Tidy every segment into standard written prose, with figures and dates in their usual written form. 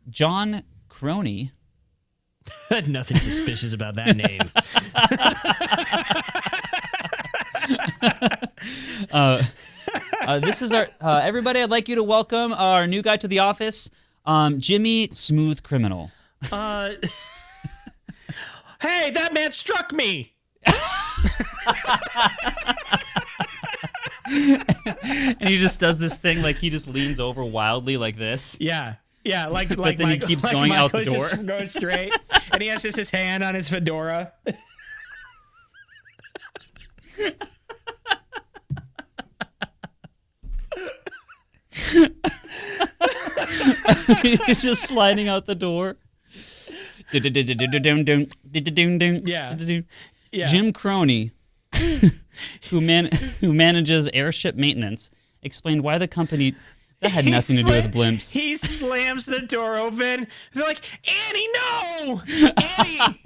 John Crony. Nothing suspicious about that name. This is our everybody. I'd like you to welcome our new guy to the office, Jimmy Smooth Criminal. Hey, that man struck me. And he just does this thing, like he just leans over wildly like this. Yeah, like then Michael, he keeps going out the door, just going straight, and he has just his hand on his fedora. He's just sliding out the door. Yeah. Jim Crony, who manages airship maintenance, explained why the company that had nothing to do with blimps. He slams the door open. They're like, Annie, no! Annie!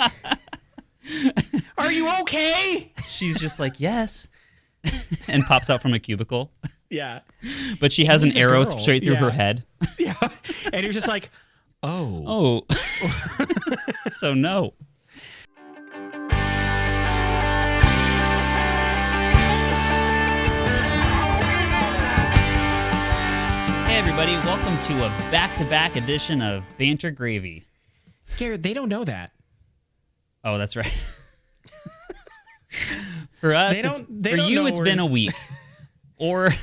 Are you okay? She's just like, yes. And pops out from a cubicle. Yeah. But she has an arrow girl. straight through her head. Yeah. And you're just like, oh. So no. Hey everybody, welcome to a back-to-back edition of Banter Gravy. Garrett, they don't know that. Oh, that's right. For us, it's been a week. Or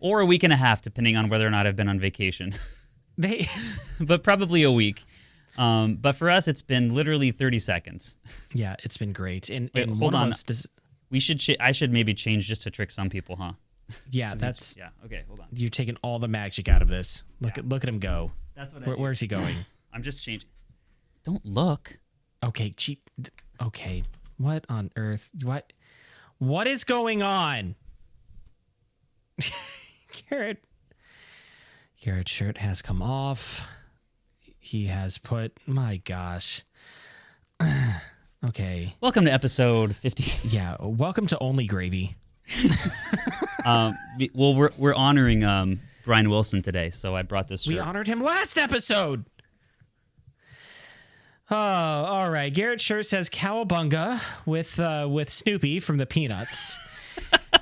a week and a half, depending on whether or not I've been on vacation. But probably a week. But for us, it's been literally 30 seconds. Yeah, it's been great. And hold on. I should maybe change just to trick some people, huh? Yeah, okay, hold on. You're taking all the magic out of this. Look at him go. That's what Where's he going? I'm just changing. Don't look. Okay, okay. What on earth? What is going on? Garrett's shirt has come off. He has put, my gosh. Okay. Welcome to episode 50. Yeah, welcome to Only Gravy. Well, we're honoring Brian Wilson today, so I brought this shirt. We honored him last episode. Oh, all right. Garrett's shirt says Cowabunga with Snoopy from the Peanuts.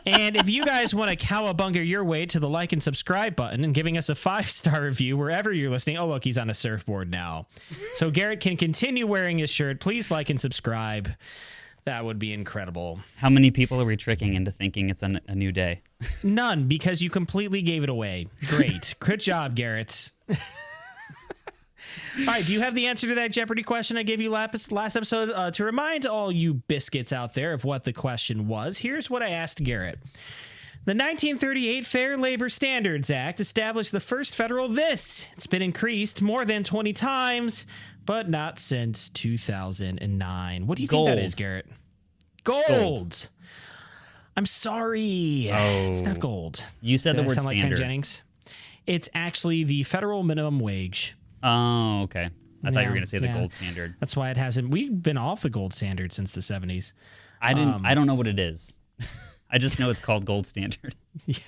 And if you guys want to cowabunga your way to the like and subscribe button and giving us a 5-star review wherever you're listening. Oh, look, he's on a surfboard now. So Garrett can continue wearing his shirt. Please like and subscribe. That would be incredible. How many people are we tricking into thinking it's a new day? None, because you completely gave it away. Great. Good job, Garrett. All right, do you have the answer to that Jeopardy question I gave you last episode? To remind all you biscuits out there of what the question was, here's what I asked Garrett. The 1938 Fair Labor Standards Act established the first federal this. It's been increased more than 20 times, but not since 2009. What do you think that is, Garrett? Gold. I'm sorry. Oh. It's not gold. You said the word sound standard. Like Ken Jennings? It's actually the federal minimum wage. Oh, okay. I thought you were going to say the gold standard. That's why it hasn't. We've been off the gold standard since the 70s. I don't know what it is. I just know it's called gold standard. Yeah.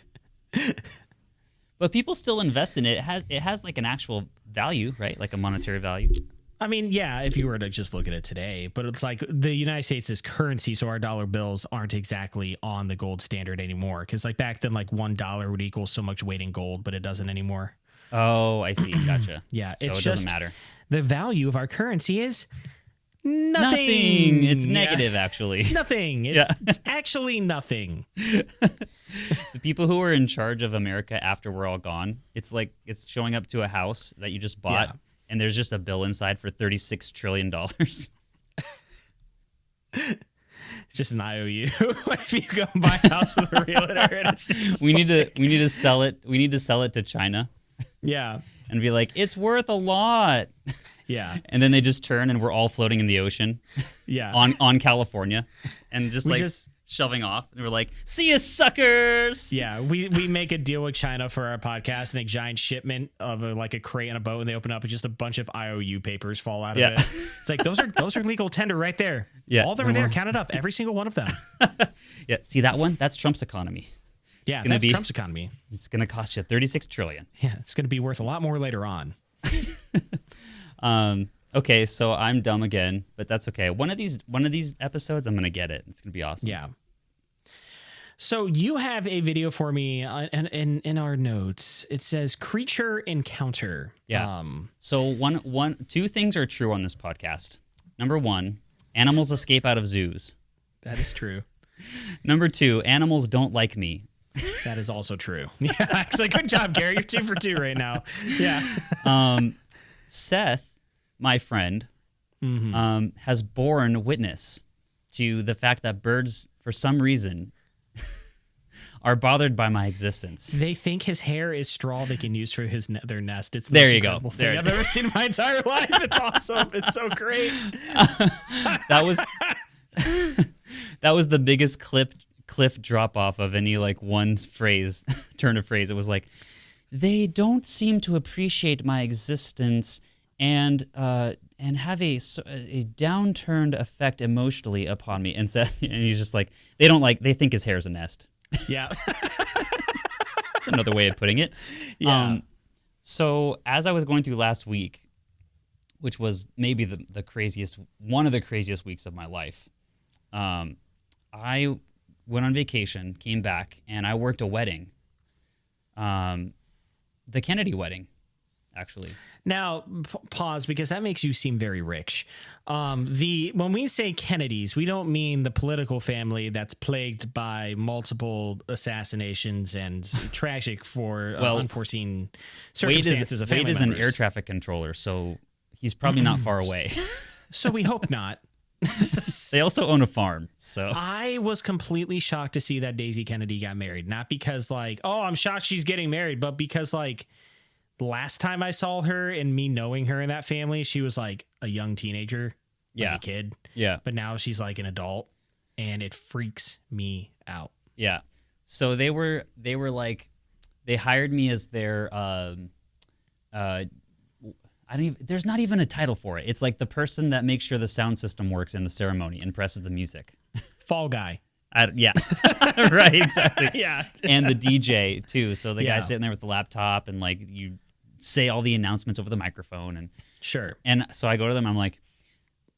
But people still invest in it. It has like an actual value, right? Like a monetary value. I mean, yeah, if you were to just look at it today, but it's like the United States is currency, so our dollar bills aren't exactly on the gold standard anymore. Because like back then, like $1 would equal so much weight in gold, but it doesn't anymore. Oh, I see. Gotcha. Yeah, so it doesn't matter. The value of our currency is nothing. It's negative, actually. It's nothing. It's actually nothing. The people who are in charge of America after we're all gone, it's like it's showing up to a house that you just bought, and there's just a bill inside for $36 trillion. It's just an IOU. If you go buy a house with a realtor, and it's just we need to sell it. We need to sell it to China. Yeah. And be like, it's worth a lot. Yeah. And then they just turn and we're all floating in the ocean. Yeah. On California. And just shoving off. And we're like, see you, suckers. Yeah. We make a deal with China for our podcast, and a giant shipment of a crate on a boat, and they open up and just a bunch of IOU papers fall out of it. It's like, those are legal tender right there. Yeah. All that were there, count it up. Every single one of them. Yeah. See that one? That's Trump's economy. Yeah, that's Trump's economy. It's going to cost you $36 trillion. Yeah, it's going to be worth a lot more later on. Okay, so I'm dumb again, but that's okay. One of these episodes, I'm gonna get it. It's gonna be awesome. Yeah. So you have a video for me in our notes. It says creature encounter. Yeah. So two things are true on this podcast. Number one, animals escape out of zoos. That is true. Number two, animals don't like me. That is also true. Yeah, actually, good job, Gary. You're 2 for 2 right now. Yeah. Seth, my friend, has borne witness to the fact that birds, for some reason, are bothered by my existence. They think his hair is straw they can use for their nest. It's the there most you go. incredible thing I've ever seen in my entire life. It's awesome. It's so great. That was the biggest cliff drop off of any like one phrase, turn of phrase. It was like, they don't seem to appreciate my existence and have a downturned effect emotionally upon me. And he's just like, they think his hair is a nest. Yeah. That's another way of putting it. Yeah. So as I was going through last week, which was maybe one of the craziest weeks of my life, I went on vacation, came back, and I worked a wedding. The Kennedy wedding, actually. Now, pause, because that makes you seem very rich. When we say Kennedys, we don't mean the political family that's plagued by multiple assassinations and tragic for unforeseen circumstances of family Wade is members. an air traffic controller, so he's probably not far away. So we hope not. They also own a farm, so I was completely shocked to see that Daisy Kennedy got married. Not because I'm shocked she's getting married, but because last time I saw her and me knowing her in that family, she was like a young teenager, a kid. Yeah. But now she's like an adult, and it freaks me out. Yeah. So they were like, they hired me as their there's not even a title for it. It's like the person that makes sure the sound system works in the ceremony and presses the music. Fall guy. Yeah. Right, exactly. Yeah. And the DJ too. So the guy sitting there with the laptop and like you say all the announcements over the microphone and sure. And so I go to them, I'm like,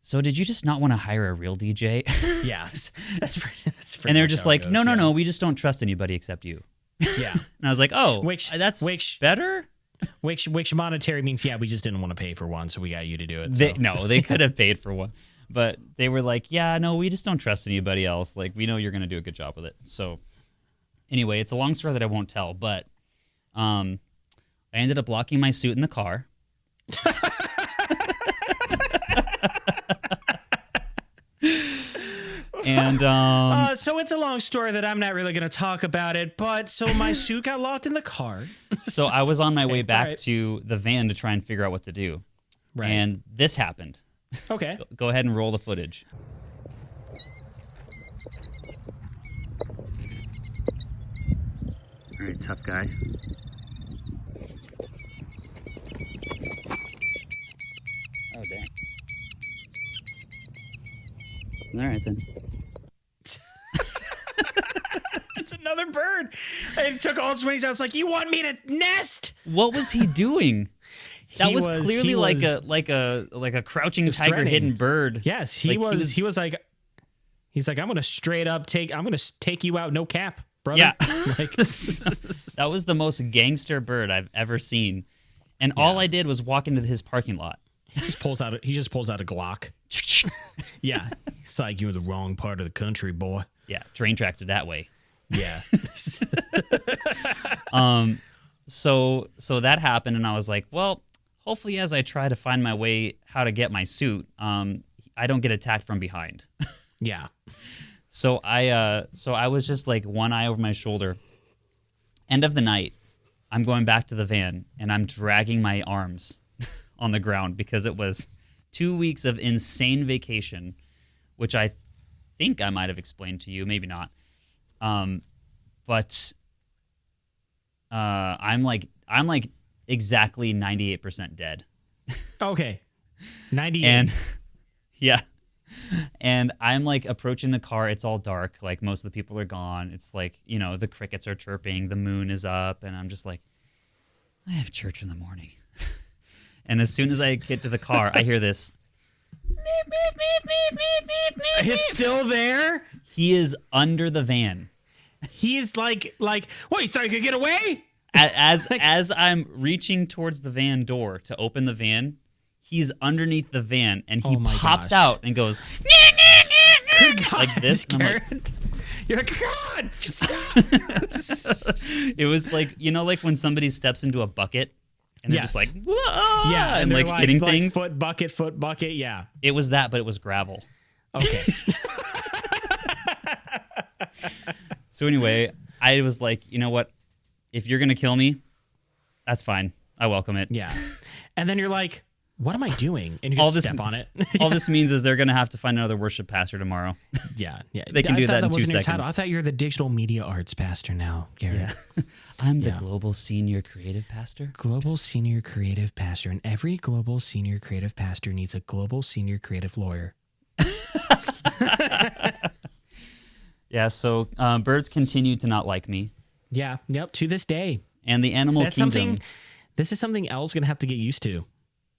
so did you just not want to hire a real DJ? Yes. That's pretty and they're just like, goes, no, we just don't trust anybody except you. Yeah. And I was like, oh, that's better? Which monetary means, we just didn't want to pay for one, so we got you to do it. So. They could have paid for one. But they were like, we just don't trust anybody else. Like, we know you're going to do a good job with it. So anyway, it's a long story that I won't tell, but I ended up locking my suit in the car. And so it's a long story that I'm not really going to talk about it, but so my suit got locked in the car. So I was on my way back to the van to try and figure out what to do. Right. And this happened. Okay. Go ahead and roll the footage. All right, tough guy. Oh, dang. All right, then. It's another bird. It took all its wings out. It's like, you want me to nest? What was he doing? That was clearly like a crouching tiger hidden bird. Yes, he was like, he's like, I'm gonna straight up take you out, no cap, brother. Yeah. That was the most gangster bird I've ever seen. And all I did was walk into his parking lot. He just pulls out a Glock. Yeah. It's like, you're in the wrong part of the country, boy. Yeah, train tracked it that way. Yeah. So that happened, and I was like, well, hopefully as I try to find my way how to get my suit, I don't get attacked from behind. Yeah. So I was just like one eye over my shoulder. End of the night, I'm going back to the van, and I'm dragging my arms on the ground because it was 2 weeks of insane vacation, which I think I might have explained to you, maybe not. But I'm like exactly 98% dead. Okay. 98. And yeah. And I'm like approaching the car. It's all dark. Like most of the people are gone. It's like, the crickets are chirping. The moon is up. And I'm just like, I have church in the morning. And as soon as I get to the car, I hear this. It's still there? He is under the van. He is like, what, you thought you could get away? As I'm reaching towards the van door to open the van, he's underneath the van, and he pops out and goes, Good God, like this. And I'm like, you're like, God, stop. It was like, like when somebody steps into a bucket and they're just like, whoa, yeah, and like hitting things. Foot bucket, yeah. It was that, but it was gravel. Okay. So anyway, I was like, you know what? If you're going to kill me, that's fine. I welcome it. Yeah. And then you're like, what am I doing? And you just step on it. All this means is they're going to have to find another worship pastor tomorrow. Yeah. They can do that in 2 seconds. I thought you were the digital media arts pastor now, Garett. Yeah. I'm the global senior creative pastor. Global senior creative pastor. And every global senior creative pastor needs a global senior creative lawyer. Yeah, so birds continue to not like me. Yeah, yep, to this day. And the animal kingdom. This is something Elle's going to have to get used to.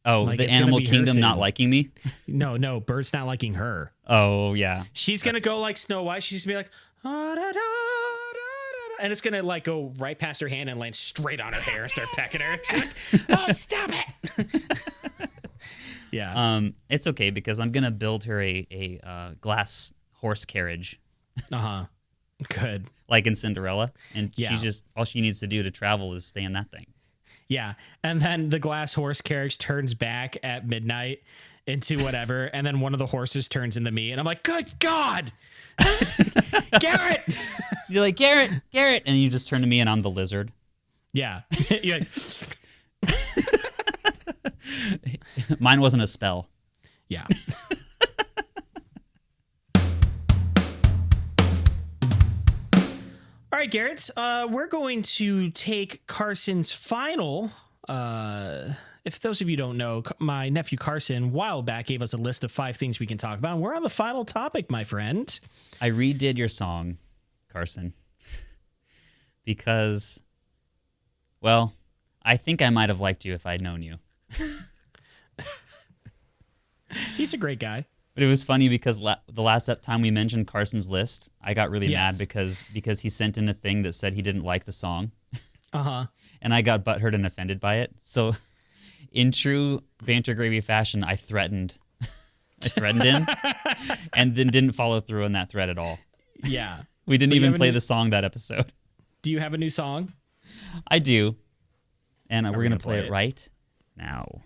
Oh, like the animal kingdom not liking me? No, birds not liking her. Oh, yeah. She's going to go like Snow White. She's going to be like, ah, da, da, da, da, da, and it's going to like go right past her hand and land straight on her hair and start pecking her. She's like, oh, stop it. Yeah. It's okay because I'm going to build her a glass horse carriage. Uh-huh. Good. Like in Cinderella. And she's just, all she needs to do to travel is stay in that thing. Yeah. And then the glass horse carriage turns back at midnight into whatever. And then one of the horses turns into me. And I'm like, good God. Garett. You're like, Garett. And you just turn to me and I'm the lizard. Yeah. You're like, mine wasn't a spell. Yeah. All right, Garett, we're going to take Carson's final. If those of you don't know, my nephew Carson, a while back, gave us a list of 5 things we can talk about. And we're on the final topic, my friend. I redid your song, Carson, because, well, I think I might have liked you if I'd known you. He's a great guy. But it was funny because the last time we mentioned Carson's list, I got really mad because he sent in a thing that said he didn't like the song. Uh-huh. And I got butthurt and offended by it. So in true Banter Gravy fashion, I threatened him and then didn't follow through on that threat at all. Yeah. We didn't even play the song that episode. Do you have a new song? I do. And we're going to play it right now.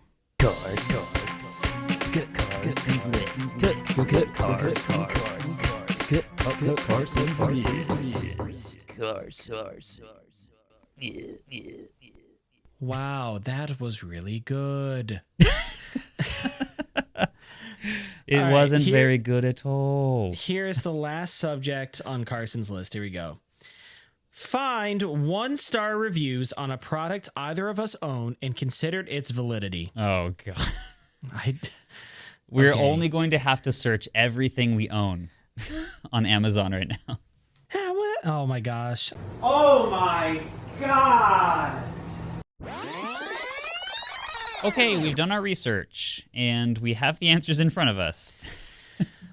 Wow, that was really good. It wasn't very good at all. Here's the last subject on Carson's list. Here we go. Find 1-star reviews on a product either of us own and considered its validity. Oh, God. We're only going to have to search everything we own on Amazon right now. Oh, my gosh. Oh, my God. Okay, we've done our research, and we have the answers in front of us.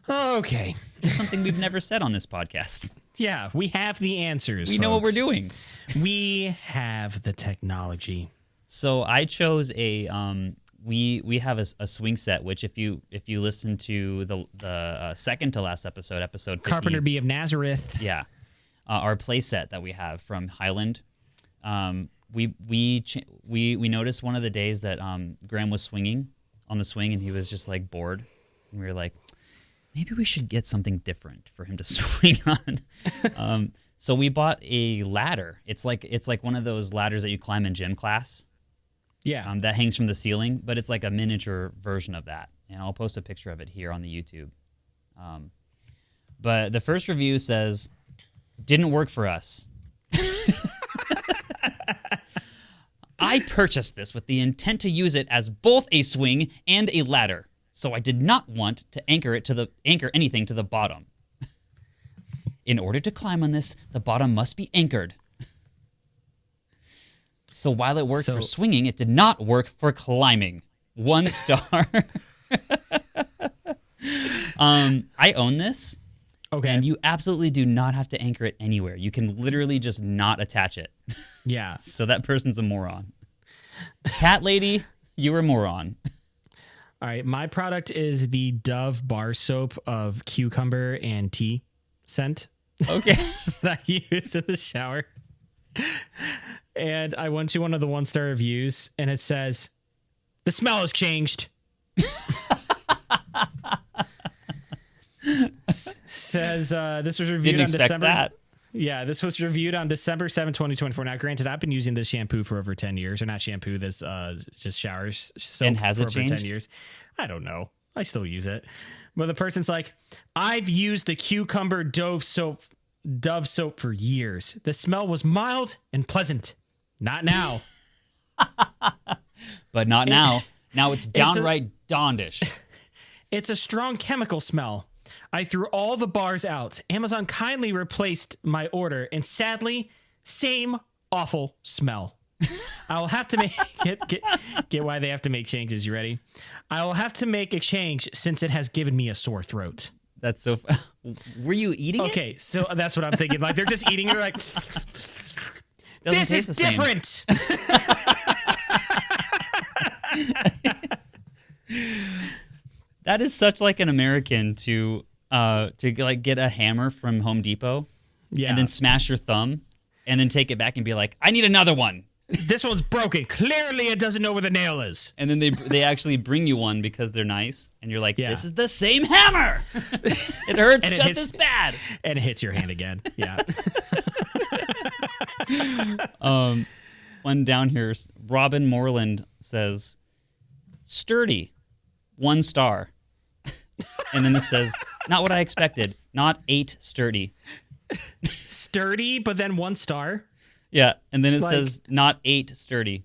Okay. It's something we've never said on this podcast. Yeah, we have the answers. We know what we're doing. We have the technology. So I chose a we have a swing set, which if you listen to the second to last episode 50, Carpenter Bee of Nazareth. Yeah, our play set that we have from Highland. We noticed one of the days that Graham was swinging on the swing and he was just like bored, and we were like, maybe we should get something different for him to swing on. So we bought a ladder. It's like one of those ladders that you climb in gym class. Yeah. That hangs from the ceiling, but it's like a miniature version of that. And I'll post a picture of it here on the YouTube. But the first review says, didn't work for us. I purchased this with the intent to use it as both a swing and a ladder. So I did not want to anchor anything to the bottom. In order to climb on this, the bottom must be anchored. So while it worked for swinging, it did not work for climbing. 1 star. I own this. Okay. And you absolutely do not have to anchor it anywhere. You can literally just not attach it. Yeah. So that person's a moron. Cat lady, you're a moron. All right. My product is the Dove bar soap of cucumber and tea scent. Okay. That I use in the shower. And I went to one of the 1-star reviews and it says, the smell has changed. Says this was reviewed on December. That. Yeah, this was reviewed on December 7, 2024. Now, granted, I've been using this shampoo for over 10 years. Or not shampoo, this just showers soap and has for it over changed? 10 years. I don't know. I still use it. But the person's like, I've used the cucumber Dove soap for years. The smell was mild and pleasant. Not now. But not now. Now it's downright dondish. It's a strong chemical smell. I threw all the bars out. Amazon kindly replaced my order, and sadly, same awful smell. I will have to make get why they have to make changes. You ready? I will have to make a change since it has given me a sore throat. That's so. Were you eating it? Okay, so that's what I'm thinking. Like they're just eating it. Like this is different. That is such like an American to like get a hammer from Home Depot, and then smash your thumb, and then take it back and be like, I need another one. This one's broken. Clearly, it doesn't know where the nail is. And then they actually bring you one because they're nice, and you're like, this is the same hammer. It hurts just as bad, and it hits your hand again. Yeah. One down here, Robin Moreland says, sturdy, 1 star. And then it says, not what I expected, not 8 sturdy. Sturdy, but then 1 star? Yeah, and then it says, not 8 sturdy.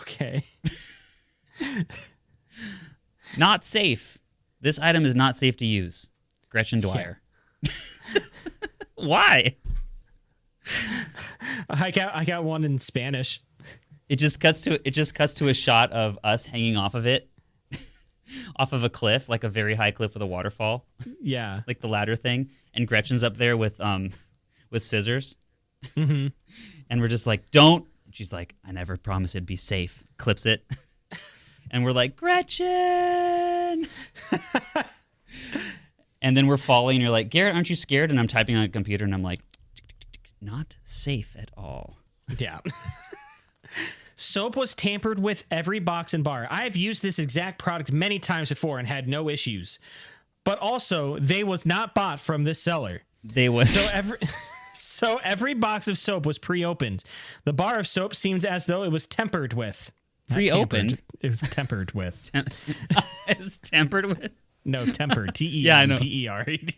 Okay. Not safe. This item is not safe to use. Gretchen Dwyer. Yeah. Why? I got one in Spanish. It just cuts to a shot of us hanging off of it, off of a cliff, like a very high cliff with a waterfall. Yeah, like the ladder thing, and Gretchen's up there with scissors. Mm-hmm. And we're just like, don't. And she's like, I never promised it'd be safe. Clips it, and we're like, Gretchen. And then we're falling, and you're like, Garrett, aren't you scared? And I'm typing on a computer, and I'm like, not safe at all. Yeah. Soap was tampered with every box and bar. I have used this exact product many times before and had no issues. But also, they was not bought from this seller. They was. So every box of soap was pre-opened. The bar of soap seemed as though it was tempered with. Pre-opened? It was tempered with. It's tempered with? No, tempered. Tempered.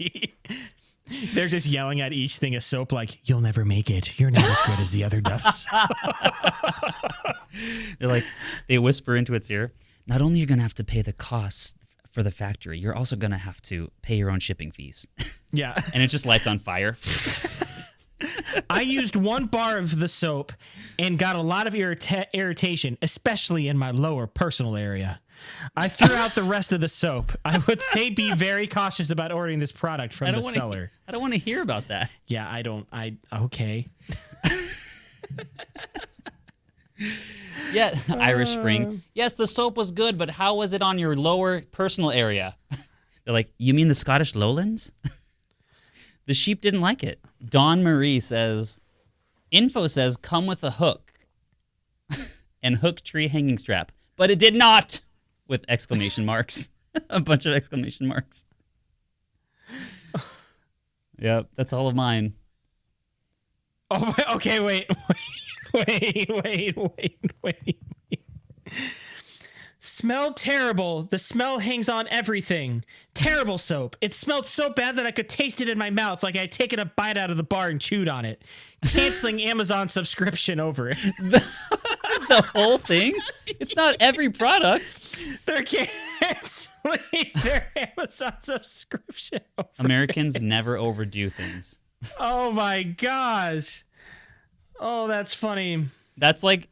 They're just yelling at each thing of soap like, you'll never make it. You're not as good as the other Duffs. They're like, they whisper into its ear, not only are you going to have to pay the costs for the factory, you're also going to have to pay your own shipping fees. Yeah. And it just lights on fire. I used 1 bar of the soap and got a lot of irritation, especially in my lower personal area. I threw out the rest of the soap. I would say be very cautious about ordering this product from the seller. I don't want to hear about that. Yeah, okay. Yeah, Irish Spring. Yes, the soap was good, but how was it on your lower personal area? They're like, you mean the Scottish lowlands? The sheep didn't like it. Dawn Marie says, info says come with a hook and hook tree hanging strap, but it did not, with exclamation marks. A bunch of exclamation marks. Yep, that's all of mine. Oh, okay, wait. Smelled terrible. The smell hangs on everything. Terrible soap. It smelled so bad that I could taste it in my mouth like I'd taken a bite out of the bar and chewed on it. Canceling Amazon subscription over it. The whole thing? It's not every product. They're canceling their Amazon subscription over Americans never overdo things. Oh my gosh. Oh, that's funny. That's like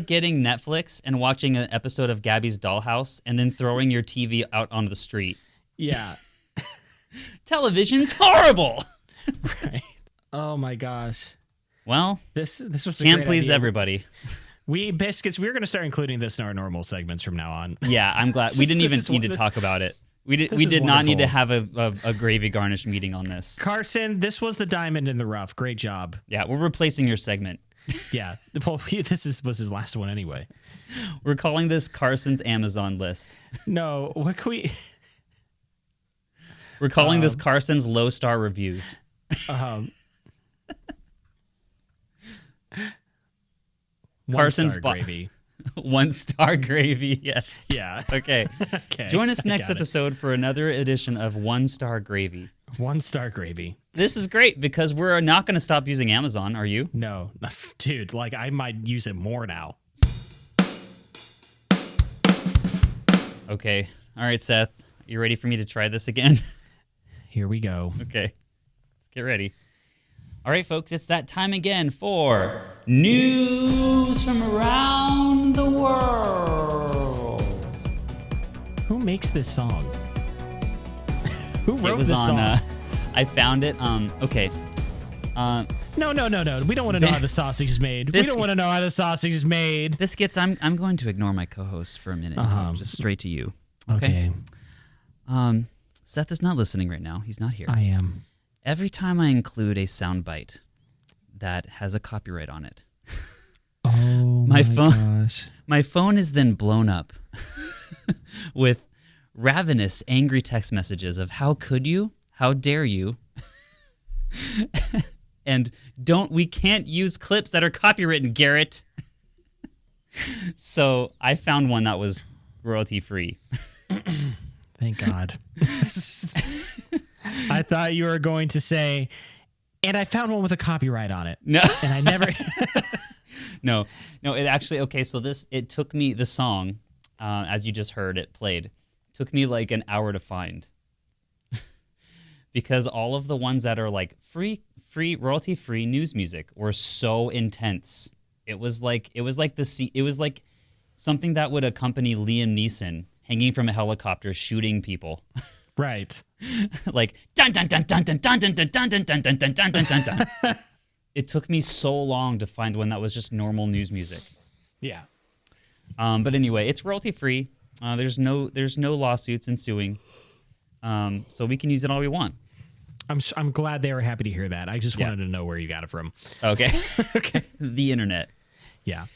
getting Netflix and watching an episode of Gabby's Dollhouse and then throwing your TV out on the street. Yeah. Television's horrible. Right. Oh my gosh. Well, this was a can't great please idea. everybody. We're going to start including this in our normal segments from now on. Yeah, I'm glad we didn't even need to talk about it. We did not need to have a gravy garnish meeting on this. Carson, this was the diamond in the rough. Great job. Yeah, we're replacing your segment. Yeah. Well, was his last one anyway. We're calling this Carson's Amazon list. No, what can we... We're calling this Carson's low star reviews. Carson's gravy. 1-star gravy, yes. Yeah. Okay. Okay. Join us next episode for another edition of 1-star gravy. 1-star gravy. This is great because we're not going to stop using Amazon, are you? No. Dude, like I might use it more now. Okay. All right, Seth. You ready for me to try this again? Here we go. Okay. Let's get ready. All right, folks, it's that time again for news from around the world. Who makes this song? Who wrote this song? I found it. Okay. No. We don't want to know how the sausage is made. We don't want to know how the sausage is made. Biscuits, I'm going to ignore my co-host for a minute and talk just straight to you. Okay. Seth is not listening right now. He's not here. I am. Every time I include a soundbite that has a copyright on it, my gosh. My phone is then blown up with ravenous, angry text messages of "How could you? How dare you?" and we can't use clips that are copywritten, Garrett. So I found one that was royalty free. Thank God. I thought you were going to say, and I found one with a copyright on it. No. And I never... No, it actually... Okay, so it took me... The song, as you just heard, it played, took me like an hour to find. Because all of the ones that are like free, royalty-free news music were so intense. It was like something that would accompany Liam Neeson hanging from a helicopter shooting people. Right. Like dun dun dun dun dun dun dun dun dun dun dun dun dun dun dun dun dun. It took me so long to find one that was just normal news music. Yeah. But anyway, it's royalty free. There's no lawsuits ensuing. So we can use it all we want. I'm glad they were happy to hear that. I just wanted to know where you got it from. Okay. Okay. The internet. Yeah.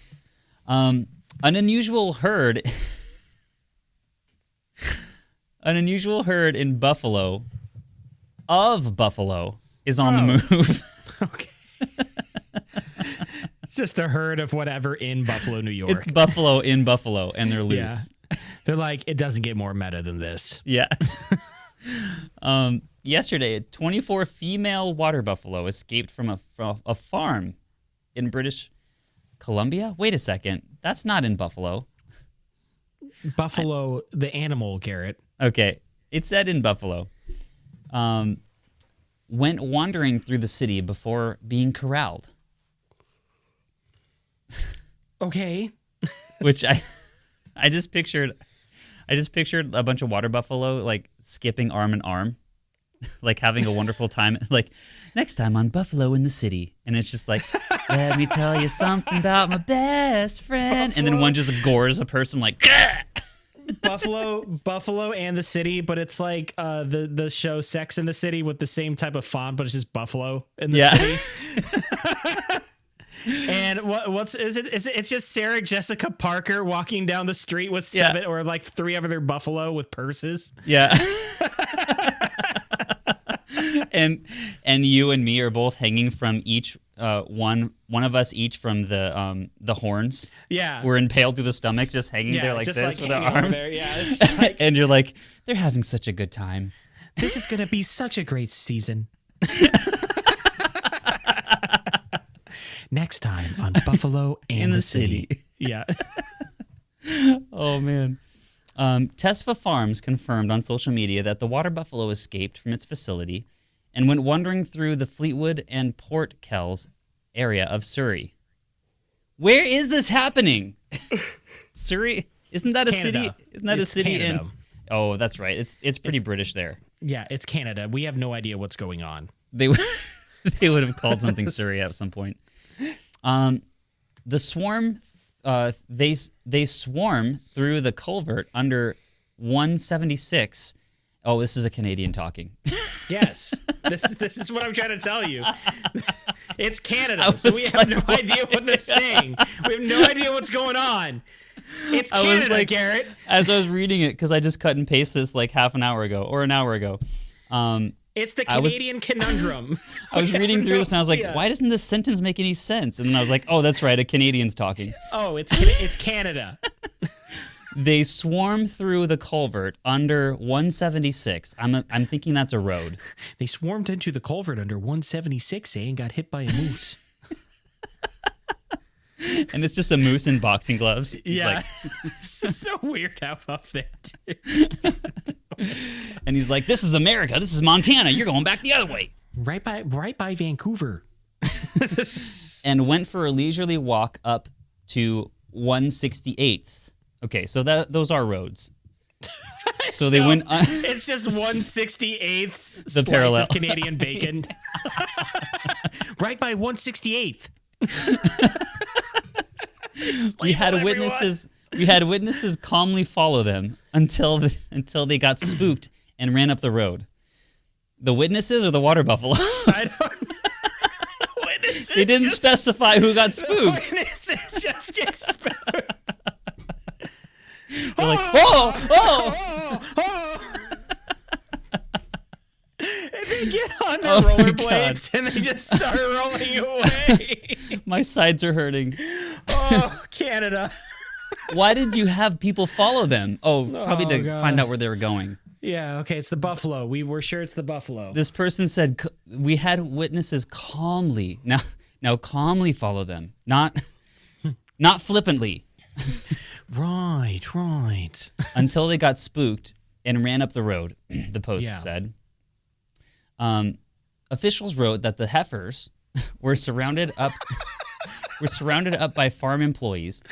An unusual herd in Buffalo is on the move. Okay. It's just a herd of whatever in Buffalo, New York. It's buffalo in Buffalo, and they're loose. Yeah. They're like, it doesn't get more meta than this. Yeah. Yesterday, 24 female water buffalo escaped from a farm in British Columbia. Wait a second. That's not in Buffalo. Buffalo, the animal, Garrett. Okay. It said in Buffalo. Went wandering through the city before being corralled. Okay. Which I just pictured a bunch of water buffalo like skipping arm in arm, like having a wonderful time. Like, next time on Buffalo in the City, and it's just like, let me tell you something about my best friend, and then one just gores a person like. Gah! Buffalo and the City, but it's like the show Sex in the City with the same type of font, but it's just Buffalo in the city. And it's just Sarah Jessica Parker walking down the street with seven or like three of their buffalo with purses. Yeah. and you and me are both hanging from each one of us each from the horns. Yeah. We're impaled through the stomach, just hanging there like this with our arms. There. Yeah. Like, and you're like, they're having such a good time. This is gonna be such a great season. Next time on Buffalo and in the City. Yeah. Oh, man. Tesfa Farms confirmed on social media that the water buffalo escaped from its facility and went wandering through the Fleetwood and Port Kells area of Surrey. Where is this happening? Surrey, isn't that it's a Canada. city? Isn't that It's a city Canada. in? Oh, that's right. It's pretty British there. Yeah, it's Canada. We have no idea what's going on. They they would have called something Surrey at some point. The swarm, they swarm through the culvert under 176. Oh, this is a Canadian talking. Yes, this is what I'm trying to tell you. It's Canada, so we have no idea what they're saying. We have no idea what's going on. It's Canada, Garrett. As I was reading it, because I just cut and paste this like half an hour ago or an hour ago. It's the Canadian conundrum. I was reading through this and I was like, why doesn't this sentence make any sense? And then I was like, oh, that's right, a Canadian's talking. Oh, it's Canada. They swarm through the culvert under 176. I'm thinking that's a road. They swarmed into the culvert under 176, and got hit by a moose. And it's just a moose in boxing gloves. Yeah. This is so weird how up there, dude. And he's like, this is America. This is Montana. You're going back the other way. Right by Vancouver. And went for a leisurely walk up to 168th. Okay, so those are roads. So they went. It's just 168th the slice parallel of Canadian bacon. Right by 168th. We had witnesses calmly follow them until they got spooked and ran up the road. The witnesses or the water buffalo? I don't know. Witnesses they didn't specify who got spooked. Witnesses just get spooked. They're like, oh. And they get on their rollerblades and they just start rolling away. My sides are hurting. Oh, Canada. Why did you have people follow them? Oh, probably to find out where they were going. Yeah, okay, it's the buffalo. We were sure it's the buffalo. This person said we had witnesses calmly. Now calmly follow them, not flippantly. Right. Until they got spooked and ran up the road, the Post said. Officials wrote that the heifers were surrounded up by farm employees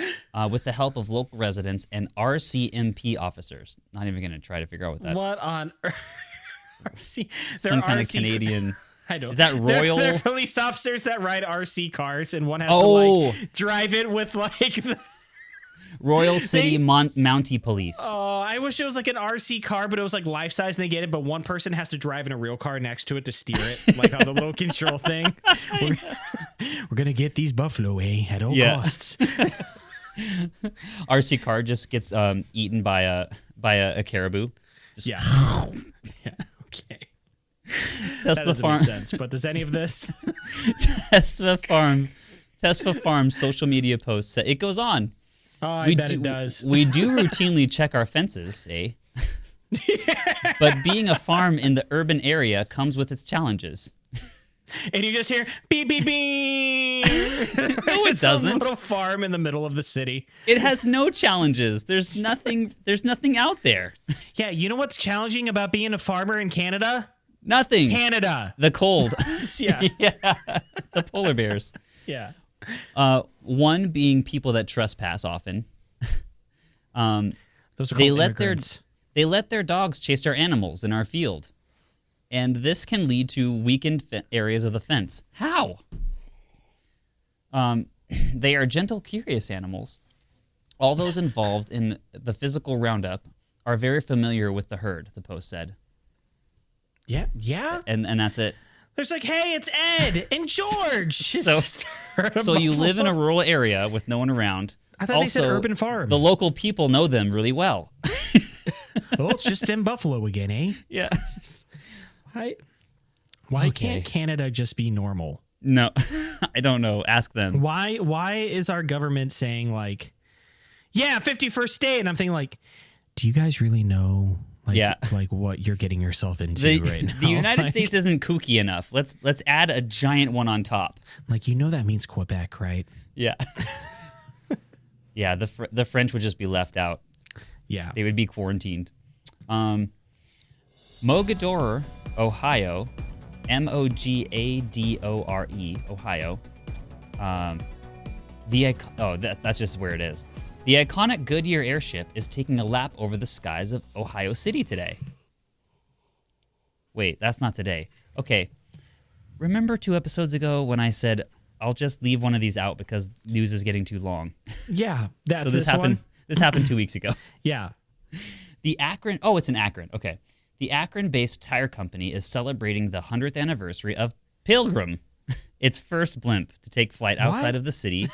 with the help of local residents and RCMP officers. Not even going to try to figure out what that. What on earth? Some kind of Canadian. I don't. Is that royal? They're police officers that ride RC cars, and one has to like drive it with like the Royal City Mountie Police. Oh, I wish it was like an RC car, but it was like life size, and they get it. But one person has to drive in a real car next to it to steer it, like on the little control thing. We're gonna get these buffalo, at all costs. RC car just gets eaten by a caribou. Just yeah. Okay. Tesla Farm. Make sense, but does any of this? Tesla Farm social media posts. It goes on. Oh, I bet it does. We do routinely check our fences, But being a farm in the urban area comes with its challenges. And you just hear beep beep beep. No, it doesn't. A little farm in the middle of the city. It has no challenges. There's nothing out there. Yeah, you know what's challenging about being a farmer in Canada? Nothing. Canada. The cold. Yeah. The polar bears. Yeah. One being people that trespass often. Those are called immigrants. They let their dogs chase their animals in our field. And this can lead to weakened areas of the fence. How? They are gentle, curious animals. All those involved in the physical roundup are very familiar with the herd, the Post said. Yeah. Yeah. And that's it. There's like, hey, it's Ed and George. So you live in a rural area with no one around. I thought they said urban farm. The local people know them really well. Oh, it's just them buffalo again, eh? Yeah. Why can't Canada just be normal? No, I don't know. Ask them. Why is our government saying like, yeah, 51st state? And I'm thinking like, do you guys really know like what you're getting yourself into right now? The United States isn't kooky enough. Let's add a giant one on top. Like, that means Quebec, right? Yeah. Yeah, the French would just be left out. Yeah. They would be quarantined. Mogadore, Ohio, Mogadore, Ohio. That's just where it is. The iconic Goodyear airship is taking a lap over the skies of Ohio City today. Wait, that's not today. Okay. Remember 2 episodes ago when I said I'll just leave one of these out because news is getting too long? Yeah, that's so this happened. This happened 2 weeks ago. Yeah. The Akron. Oh, it's in Akron. Okay. The Akron-based tire company is celebrating the 100th anniversary of Pilgrim, its first blimp to take flight outside of the city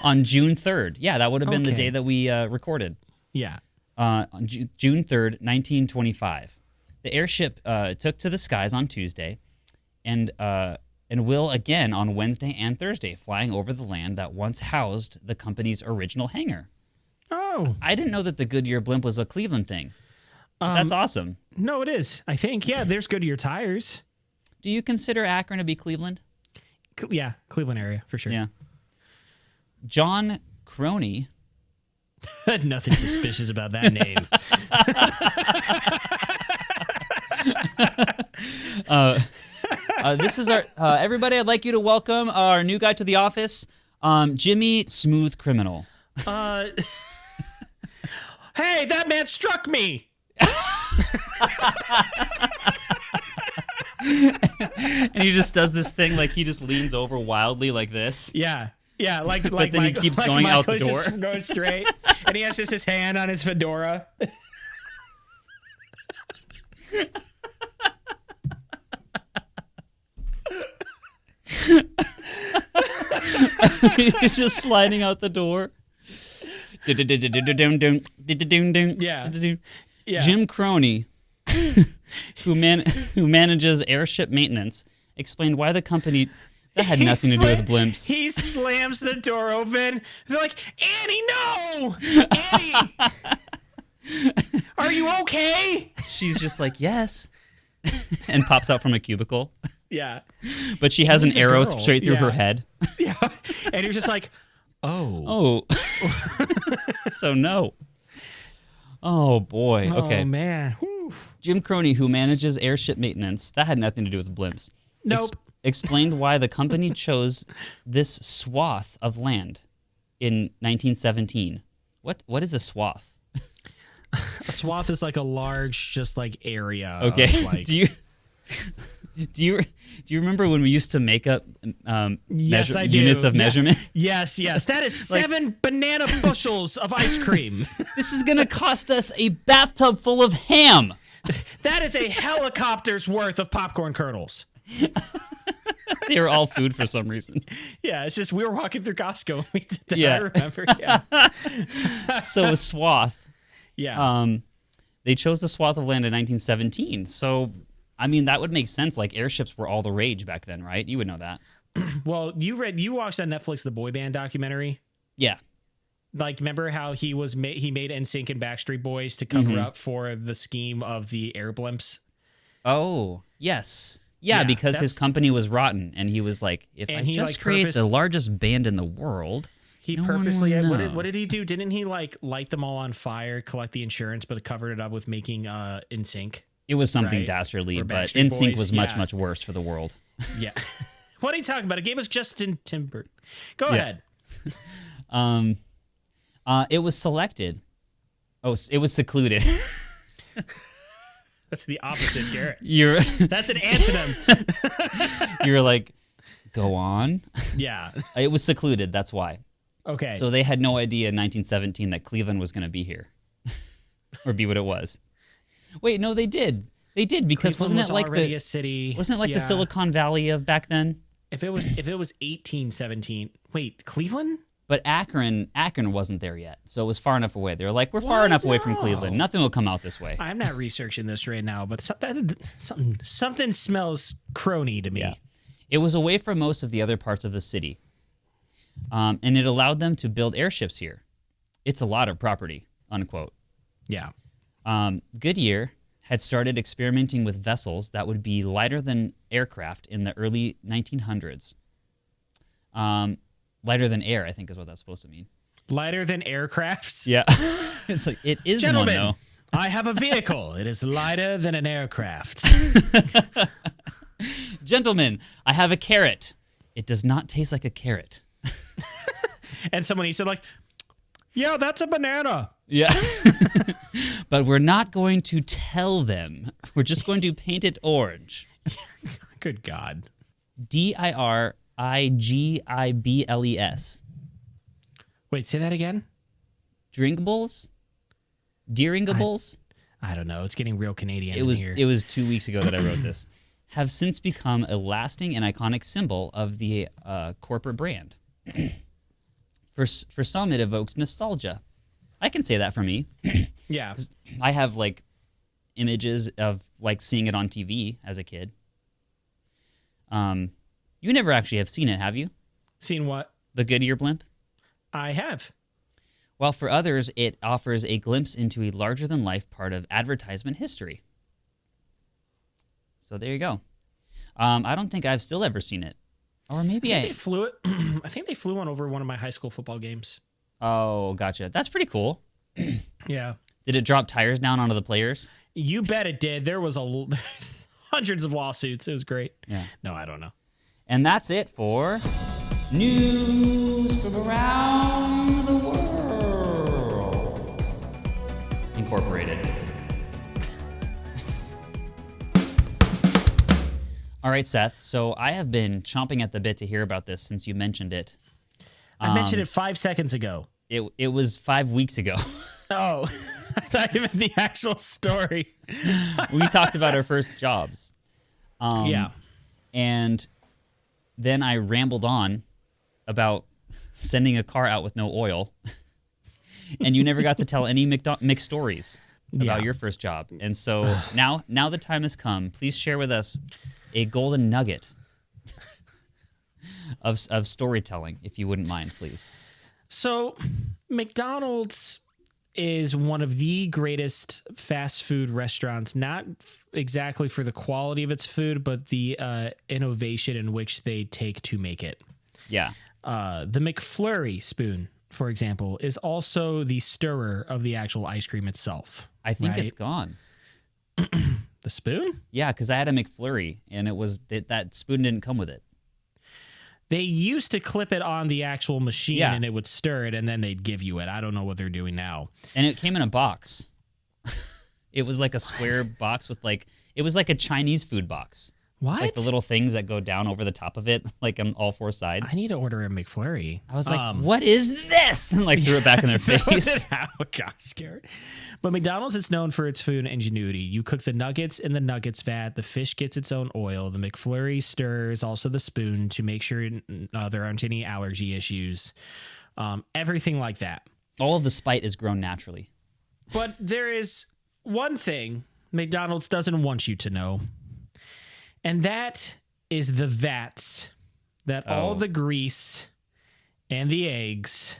on June 3rd. Yeah, that would have been the day that we recorded. Yeah. On June 3rd, 1925. The airship took to the skies on Tuesday and will again on Wednesday and Thursday, flying over the land that once housed the company's original hangar. Oh. I didn't know that the Goodyear blimp was a Cleveland thing. That's awesome. No, it is. I think. Yeah, there's Goodyear tires. Do you consider Akron to be Cleveland? Yeah, Cleveland area, for sure. Yeah. John Croney. Nothing suspicious about that name. This is our everybody. I'd like you to welcome our new guy to the office, Jimmy Smooth Criminal. Hey, that man struck me. And he just does this thing like he just leans over wildly like this. Yeah, like but then he keeps going out the door, just going straight, and he has just his hand on his fedora. He's just sliding out the door. Yeah. Jim Croney, who manages airship maintenance, explained why the company that had nothing to do with blimps. He slams the door open. They're like, Annie, no! Annie! Are you okay? She's just like, yes. And pops out from a cubicle. Yeah. But she has an arrow straight through her head. Yeah. And he was just like, oh. So no. Oh, boy. Okay. Oh, man. Whew. Jim Croney, who manages airship maintenance, that had nothing to do with blimps. Nope. Explained why the company chose this swath of land in 1917. What is a swath? A swath is like a large, just like area. Okay. Of like... Do you remember when we used to make up yes, I do. units of measurement? Yes. That is 7 banana bushels of ice cream. This is going to cost us a bathtub full of ham. That is a helicopter's worth of popcorn kernels. They were all food for some reason. Yeah, it's just we were walking through Costco and we did that. Yeah. I remember. Yeah. So a swath. Yeah. They chose the swath of land in 1917. So, I mean, that would make sense. Like, airships were all the rage back then, right? You would know that. Well, you watched on Netflix the boy band documentary? Yeah. Like, remember how he made NSYNC and Backstreet Boys to cover up for the scheme of the air blimps? Oh, yes. Yeah, because his company was rotten, and he was like, if I just create the largest band in the world... He purposely... What did he do? Didn't he, like, light them all on fire, collect the insurance, but covered it up with making NSYNC? It was something dastardly, but NSYNC was much, much worse for the world. Yeah. What are you talking about? It gave us Justin Timberlake. Go ahead. It was selected. Oh, it was secluded. That's the opposite, Garrett. That's an antonym. You're like, go on. Yeah. It was secluded. That's why. Okay. So they had no idea in 1917 that Cleveland was going to be here or be what it was. Wait, no, they did. They did because Cleveland wasn't it like a city? Wasn't it like the Silicon Valley of back then? If it was 1817. Wait, Cleveland? But Akron wasn't there yet, so it was far enough away. They were like, we're far enough away from Cleveland. Nothing will come out this way. I'm not researching this right now, but something smells crony to me. Yeah. It was away from most of the other parts of the city, and it allowed them to build airships here. It's a lot of property, unquote. Yeah. Goodyear had started experimenting with vessels that would be lighter than aircraft in the early 1900s. Lighter than air, I think is what that's supposed to mean. Lighter than aircrafts? Yeah. It's like, it is Gentlemen, one, though. I have a vehicle. It is lighter than an aircraft. Gentlemen, I have a carrot. It does not taste like a carrot. And someone, he said like, yeah, that's a banana. Yeah. But we're not going to tell them. We're just going to paint it orange. Good God. Dirigibles. Wait, say that again? Drinkables? Deeringables? I don't know. It's getting real Canadian It was here. It was 2 weeks ago that I wrote this. Have since become a lasting and iconic symbol of the corporate brand. For some, it evokes nostalgia. I can say that for me. Yeah. I have like images of like seeing it on TV as a kid. You never actually have seen it, have you? Seen what? The Goodyear blimp? I have. While for others, it offers a glimpse into a larger-than-life part of advertisement history. So there you go. I don't think I've still ever seen it. Or maybe they flew it. I think they flew one over one of my high school football games. Oh, gotcha. That's pretty cool. Yeah. Did it drop tires down onto the players? You bet it did. There was hundreds of lawsuits. It was great. Yeah. No, I don't know. And that's it for News from Around the World Incorporated. All right, Seth. So I have been chomping at the bit to hear about this since you mentioned it. I mentioned it 5 seconds ago. It was 5 weeks ago. Oh, I thought you meant the actual story. We talked about our first jobs. Yeah. And then I rambled on about sending a car out with no oil. And you never got to tell any mixed stories about your first job. And so now the time has come. Please share with us a golden nugget of storytelling, if you wouldn't mind, please. So McDonald's is one of the greatest fast food restaurants, not exactly for the quality of its food, but the innovation in which they take to make it. Yeah. The McFlurry spoon, for example, is also the stirrer of the actual ice cream itself. I think it's gone. The spoon? Yeah, because I had a McFlurry, and it was that spoon didn't come with it. They used to clip it on the actual machine, Yeah. and it would stir it, and then they'd give you it. I don't know what they're doing now. And it came in a box. It was like a square box with it was like a Chinese food box. What? Like the little things that go down over the top of it, like on all four sides. I need to order a McFlurry. I was like, what is this? And threw it back in their face. Oh, gosh, Garrett. But McDonald's is known for its food ingenuity. You cook the nuggets in the nuggets vat. The fish gets its own oil. The McFlurry stirs also the spoon to make sure there aren't any allergy issues. Everything like that. All of the spite is grown naturally. But there is one thing McDonald's doesn't want you to know. And that is the vats that all the grease and the eggs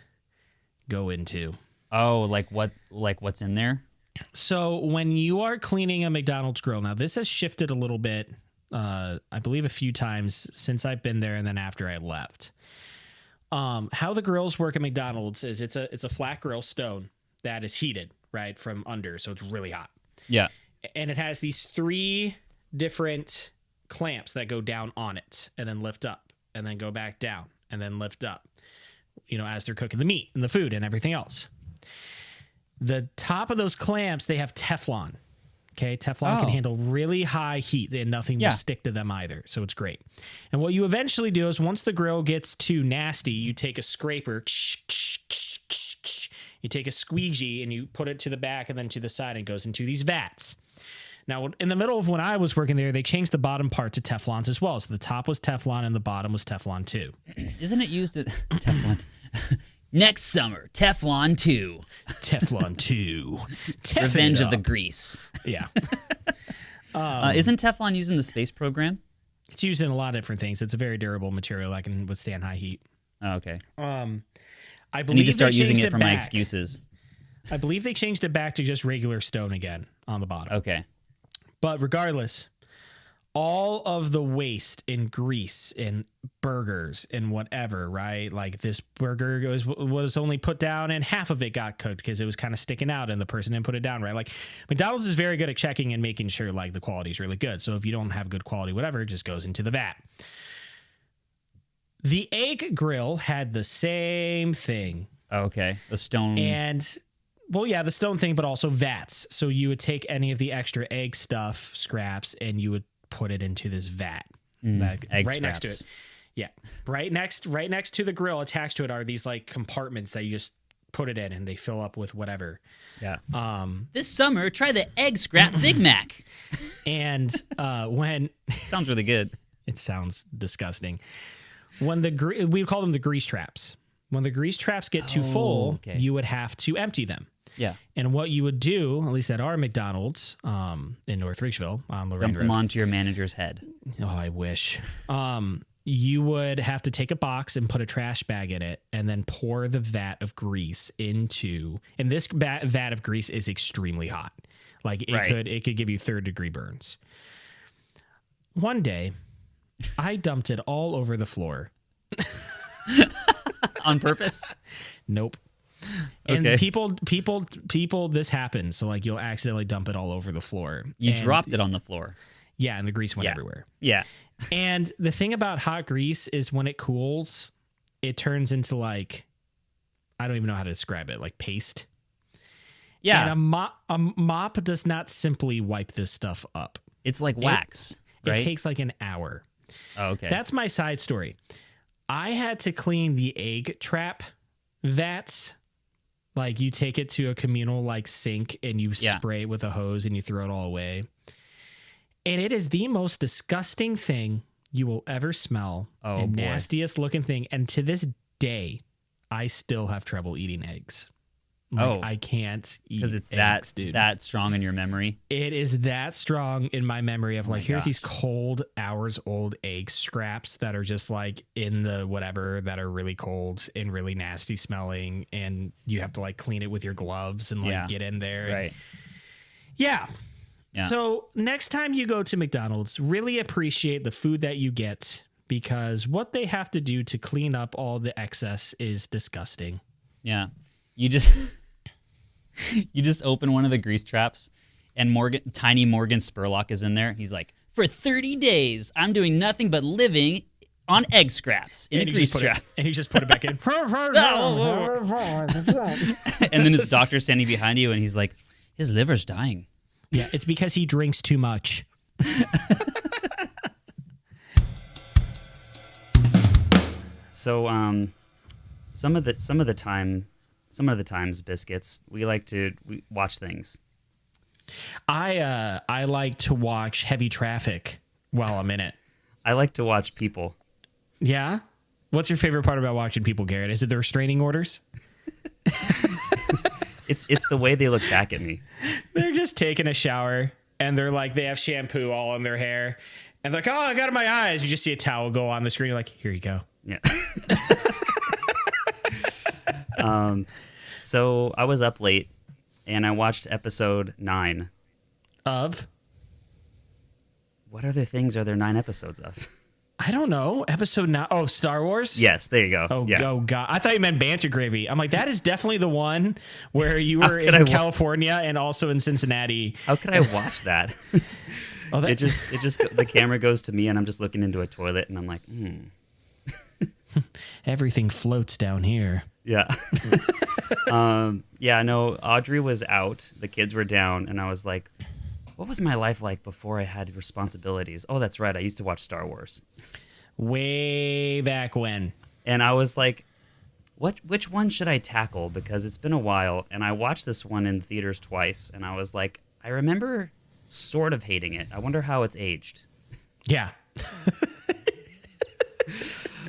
go into. Oh, what's in there? So when you are cleaning a McDonald's grill, now this has shifted a little bit, I believe a few times since I've been there and then after I left. How the grills work at McDonald's is it's a flat grill stone that is heated, right, from under, so it's really hot. Yeah. And it has these 3 different clamps that go down on it and then lift up and then go back down and then lift up, as they're cooking the meat and the food and everything else. The top of those clamps, they have Teflon. Okay. Teflon can handle really high heat and nothing will stick to them either. So it's great. And what you eventually do is once the grill gets too nasty, you take a scraper, you take a squeegee and you put it to the back and then to the side and it goes into these vats. Now, in the middle of when I was working there, they changed the bottom part to Teflons as well. So the top was Teflon and the bottom was Teflon 2. Isn't it used at Teflon? Next summer, Teflon 2. Teflon 2. Revenge of the Grease. Yeah. Isn't Teflon used in the space program? It's used in a lot of different things. It's a very durable material that can withstand high heat. Oh, okay. I I believe need to start they using changed it for my back. excuses. I believe they changed it back to just regular stone again on the bottom. Okay. But regardless, all of the waste in grease in burgers and whatever, right? Like this burger was only put down and half of it got cooked because it was kind of sticking out and the person didn't put it down right. Like McDonald's is very good at checking and making sure like the quality is really good. So if you don't have good quality, whatever, it just goes into the vat. The egg grill had the same thing. Okay. The stone. And, well, yeah, the stone thing, but also vats. So you would take any of the extra egg stuff, scraps, and you would put it into this vat. Egg right scraps. next to it. Yeah. Right next to the grill, attached to it are these like compartments that you just put it in and they fill up with whatever. Yeah. This summer, try the egg scrap Big Mac. And when sounds really good. It sounds disgusting. When we call them the grease traps. When the grease traps get too full, you would have to empty them. Yeah. And what you would do, at least at our McDonald's in North Ridgeville on Lorraine Dump them onto your manager's head. Oh, I wish. You would have to take a box and put a trash bag in it and then pour the vat of grease into, and this vat of grease is extremely hot. Like it could give you 3rd-degree burns. One day, I dumped it all over the floor. On purpose? Nope. And people, this happens. So like you'll accidentally dump it all over the floor. You dropped it on the floor. Yeah, and the grease went everywhere. Yeah. And the thing about hot grease is when it cools, it turns into like, I don't even know how to describe it, like paste. Yeah. And a mop does not simply wipe this stuff up. It's like wax, right? It takes like an hour. Oh, okay. That's my side story. I had to clean the egg trap vats. Like you take it to a communal like sink and you spray it with a hose and you throw it all away. And it is the most disgusting thing you will ever smell. And nastiest looking thing. And to this day, I still have trouble eating eggs. Like, I can't eat because it's eggs, that strong in your memory. It is that strong in my memory of like, here's these cold, hours old egg scraps that are just like in the whatever that are really cold and really nasty smelling. And you have to like clean it with your gloves and like get in there. Right. Yeah. So next time you go to McDonald's, really appreciate the food that you get because what they have to do to clean up all the excess is disgusting. Yeah. You just open one of the grease traps and tiny Morgan Spurlock is in there. He's like, for 30 days, I'm doing nothing but living on egg scraps in a grease trap. And he just put it back in. And then his doctor's standing behind you and he's like, his liver's dying. Yeah, it's because he drinks too much. So, some of the times, Biscuits, we watch things. I like to watch Heavy Traffic while I'm in it. I like to watch people. Yeah? What's your favorite part about watching people, Garrett? Is it the restraining orders? It's the way they look back at me. They're just taking a shower and they're like, they have shampoo all in their hair. And they're like, oh, I got it in my eyes. You just see a towel go on the screen. You're like, here you go. Yeah. So I was up late and I watched episode 9 of what other things are there 9 episodes of? I don't know. Episode 9. Oh, Star Wars? Yes, there you go. Oh, yeah. Oh God. I thought you meant Banter Gravy. I'm like, that is definitely the one where you were in California and also in Cincinnati. How could I watch that? It just the camera goes to me and I'm just looking into a toilet and I'm like, Everything floats down here. Yeah. No, Audrey was out. The kids were down and I was like, what was my life like before I had responsibilities? Oh, that's right. I used to watch Star Wars. Way back when. And I was like, which one should I tackle? Because it's been a while. And I watched this one in theaters twice. And I was like, I remember sort of hating it. I wonder how it's aged. Yeah.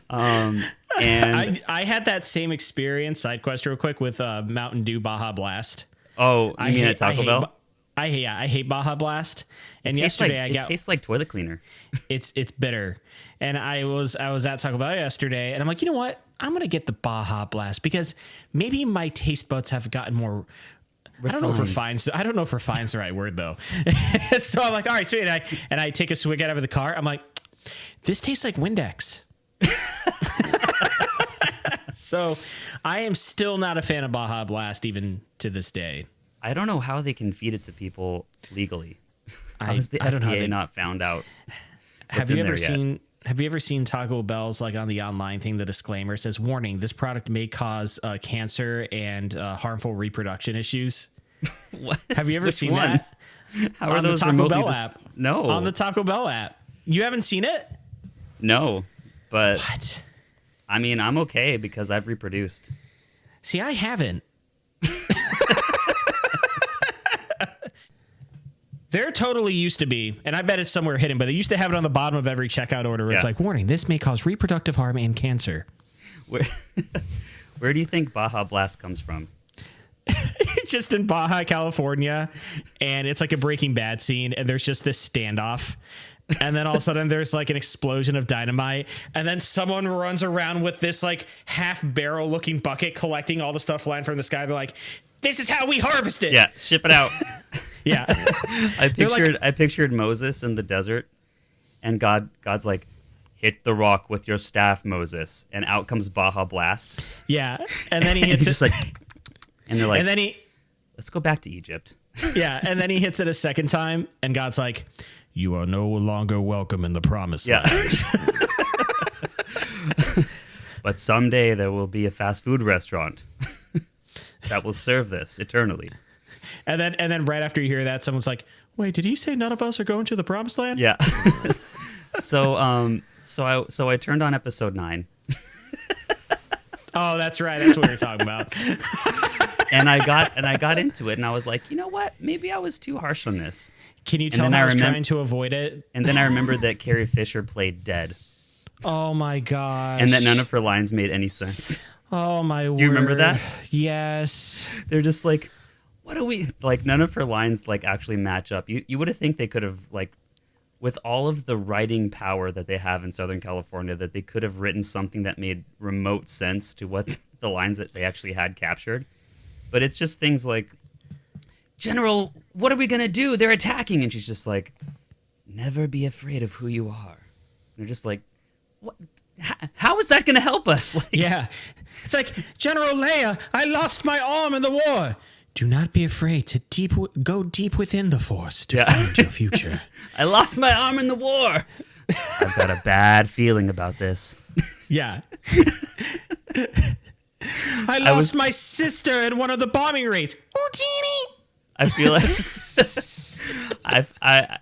And I had that same experience, side quest real quick, with Mountain Dew Baja Blast. Oh, you mean at Taco Bell? I hate Baja Blast. And yesterday it tastes like toilet cleaner. It's bitter. And I was at Taco Bell yesterday and I'm like, you know what? I'm going to get the Baja Blast because maybe my taste buds have gotten more refined. I don't know if refine's the right word though. So I'm like, all right, sweet. And I take a swig out of the car. I'm like, this tastes like Windex. So I am still not a fan of Baja Blast even to this day. I don't know how they can feed it to people legally. I How has the don't know FDA not found out? Have you ever seen Have you ever seen Taco Bell's, like, on the online thing, the disclaimer says, warning, this product may cause cancer and harmful reproduction issues? What? Have you ever Which seen one? that? How are on those the Taco remotely Bell app? No. On the Taco Bell app. You haven't seen it? No, but What? I mean, I'm okay because I've reproduced. See, I haven't. There totally used to be, and I bet it's somewhere hidden, but they used to have it on the bottom of every checkout order where it's like, warning, this may cause reproductive harm and cancer. Where do you think Baja Blast comes from? Just in Baja, California, and it's like a Breaking Bad scene, and there's just this standoff. And then all of a sudden there's like an explosion of dynamite, and then someone runs around with this like half barrel looking bucket collecting all the stuff flying from the sky. They're like, this is how we harvest it. Yeah, ship it out. Yeah. I pictured Moses in the desert, and God's like, hit the rock with your staff, Moses, and out comes Baja Blast. Yeah. And then he hits it. Just like, and they're like, and then let's go back to Egypt. Yeah, and then he hits it a second time, and God's like, you are no longer welcome in the promised land. But someday there will be a fast food restaurant that will serve this eternally. And then right after you hear that, someone's like, wait, did he say none of us are going to the promised land? Yeah. So I turned on episode 9. Oh, that's right. That's what we were talking about. And I got into it, and I was like, you know what? Maybe I was too harsh on this. Can you tell I was trying to avoid it? And then I remembered that Carrie Fisher played dead. Oh my gosh. And that none of her lines made any sense. Oh my word. Do you remember that? Yes. They're just like, what are we like? None of her lines like actually match up. You would have think they could have like, with all of the writing power that they have in Southern California, that they could have written something that made remote sense to what the lines that they actually had captured. But it's just things like, General, what are we going to do? They're attacking. And she's just like, never be afraid of who you are. And they're just like, what? How is that going to help us? Like, yeah. It's like, General Leia, I lost my arm in the war. Do not be afraid to go deep within the Force to find your future. I lost my arm in the war. I've got a bad feeling about this. Yeah. I lost my sister in one of the bombing raids. Houdini. I feel like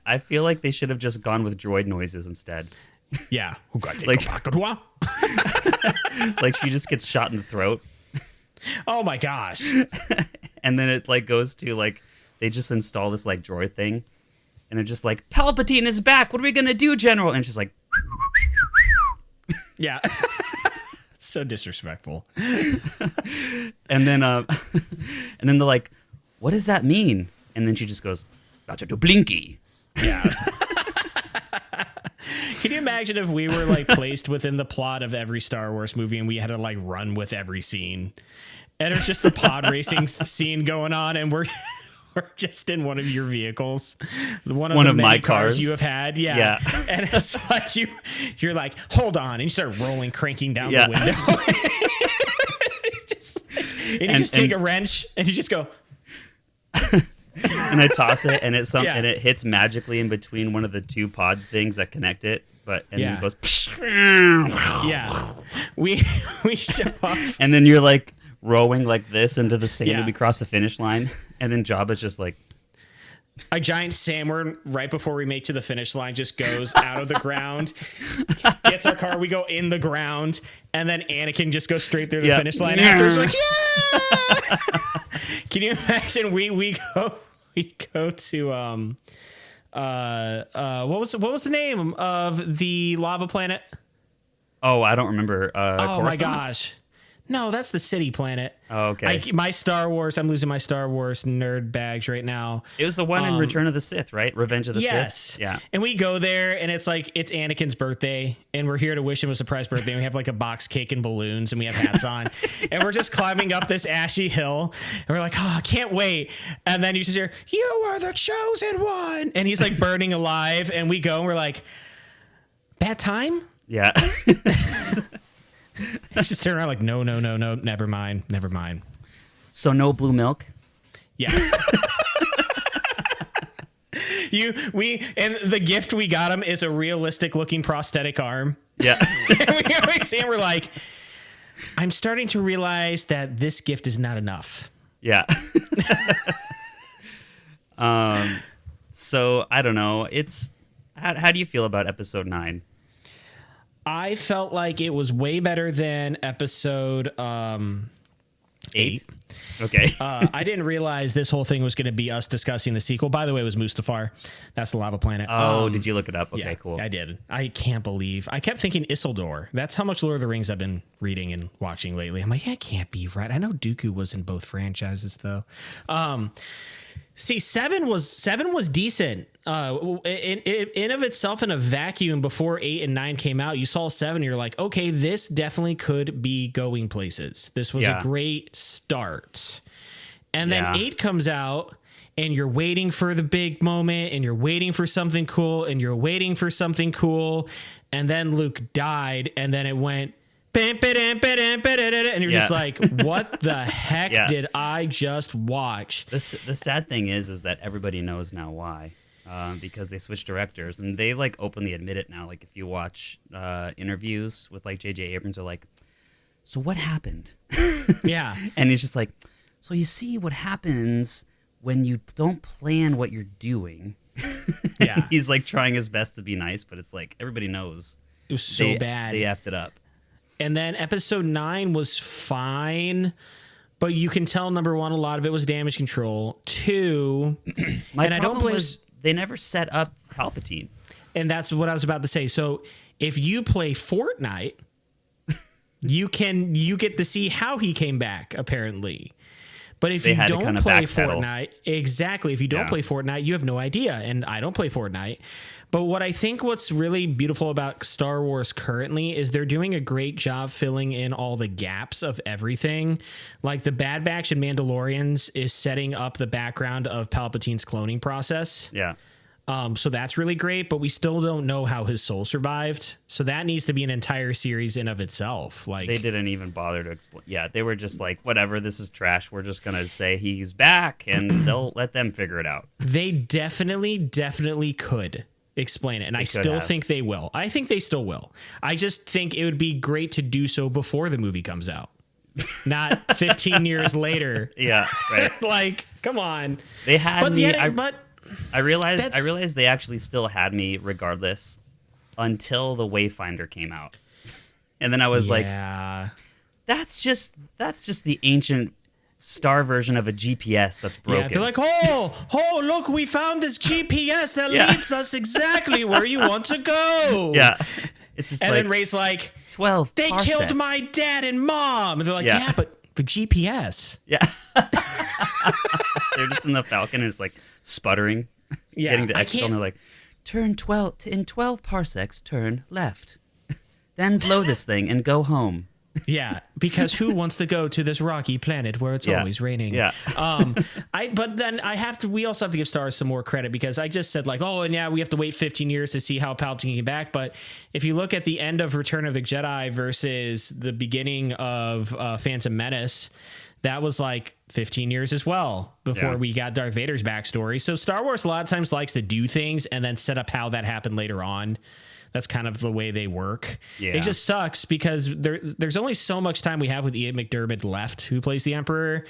I feel like they should have just gone with droid noises instead. Yeah. Like she just gets shot in the throat. Oh my gosh. And then it like goes to like they just install this like droid thing, and they're just like, Palpatine is back. What are we gonna do, General? And she's like, yeah. It's so disrespectful. And then they're like, what does that mean? And then she just goes, Dr. Blinky. Yeah. Can you imagine if we were like placed within the plot of every Star Wars movie and we had to like run with every scene? And it's just the pod racing scene going on, and we're just in one of your vehicles, one of my cars you have had, yeah. And it's like you're like, hold on, and you start rolling, cranking down the window, and you take a wrench and you just go, and I toss it, and and it hits magically in between one of the two pod things that connect it, then it goes, yeah. We show up, and then you're like rowing like this into the sand to be across the finish line, and then Jabba's just like a giant sandworm right before we make to the finish line just goes out of the ground, gets our car, we go in the ground, and then Anakin just goes straight through the finish line after. Like, yeah! Can you imagine we go to what was the name of the lava planet? Oh, I don't remember. Oh my gosh. No, that's the city planet. Oh, okay. I'm losing my Star Wars nerd bags right now. It was the one in Return of the Sith, right? Revenge of the Sith? Yes. Yeah. And we go there, and it's like, it's Anakin's birthday, and we're here to wish him a surprise birthday. And we have like a box cake and balloons, and we have hats on. And we're just climbing up this ashy hill, and we're like, oh, I can't wait. And then you just hear, you are the chosen one. And he's like burning alive, and we go, and we're like, bad time? Yeah. He's just turn around like, no, never mind. So no blue milk? Yeah. And the gift we got him is a realistic looking prosthetic arm. Yeah. We always see him, we're like, I'm starting to realize that this gift is not enough. Yeah. So I don't know. How do you feel about episode 9? I felt like it was way better than episode 8. Okay. I didn't realize this whole thing was going to be us discussing the sequel. By the way, it was Mustafar. That's the lava planet. Oh, did you look it up? Okay, yeah, cool. I did. I can't believe. I kept thinking Isildur. That's how much Lord of the Rings I've been reading and watching lately. I'm like, that can't be right. I know Dooku was in both franchises, though. See, 7 was decent. In of itself, in a vacuum, before 8 and 9 came out, you saw 7. You're like, okay, this definitely could be going places. This was a great start. And then 8 comes out, and you're waiting for the big moment, and you're waiting for something cool, and you're waiting for something cool, and then Luke died, and then it went. And you're just like, what the heck did I just watch? The sad thing is that everybody knows now why, because they switched directors, and they like openly admit it now. Like if you watch interviews with like J.J. Abrams, are like, so what happened? Yeah, and he's just like, so you see what happens when you don't plan what you're doing. Yeah, he's like trying his best to be nice, but it's like everybody knows it was so bad. They effed it up. And then episode 9 was fine, but you can tell, number 1, a lot of it was damage control. 2, I don't blame. They never set up Palpatine, and that's what I was about to say. So if you play Fortnite, you get to see how he came back, apparently. But if you don't play Fortnite, exactly. If you don't play Fortnite, you have no idea. And I don't play Fortnite. But what's really beautiful about Star Wars currently is they're doing a great job filling in all the gaps of everything. Like the Bad Batch in Mandalorians is setting up the background of Palpatine's cloning process. Yeah. So that's really great, but we still don't know how his soul survived. So that needs to be an entire series in of itself. Like they didn't even bother to explain. Yeah, they were just like, whatever, this is trash. We're just gonna say he's back, and they'll let them figure it out. They definitely could explain it, and I still think they will. I think they still will. I just think it would be great to do so before the movie comes out, not 15 years later. Yeah, right. Like, come on. They had me. I realized they actually still had me regardless until the Wayfinder came out. And then I was like, that's just the ancient star version of a GPS that's broken. Yeah, they're like, oh, look, we found this GPS that leads us exactly where you want to go. Yeah. It's just and then Rey's like, 12 they parsecs. killed my dad and mom. And they're like, yeah, but the GPS. Yeah. They're just in the Falcon and it's like sputtering, getting to Exfil, and they're like, in 12 parsecs, turn left. Then blow this thing and go home. Yeah, because who wants to go to this rocky planet where it's always raining? Yeah. But then we also have to give Star Wars some more credit, because I just said like, oh, and yeah, we have to wait 15 years to see how Palpatine came back. But if you look at the end of Return of the Jedi versus the beginning of Phantom Menace, that was like 15 years as well before we got Darth Vader's backstory. So Star Wars a lot of times likes to do things and then set up how that happened later on. That's kind of the way they work. Yeah. It just sucks because there's only so much time we have with Ian McDiarmid left, who plays the Emperor.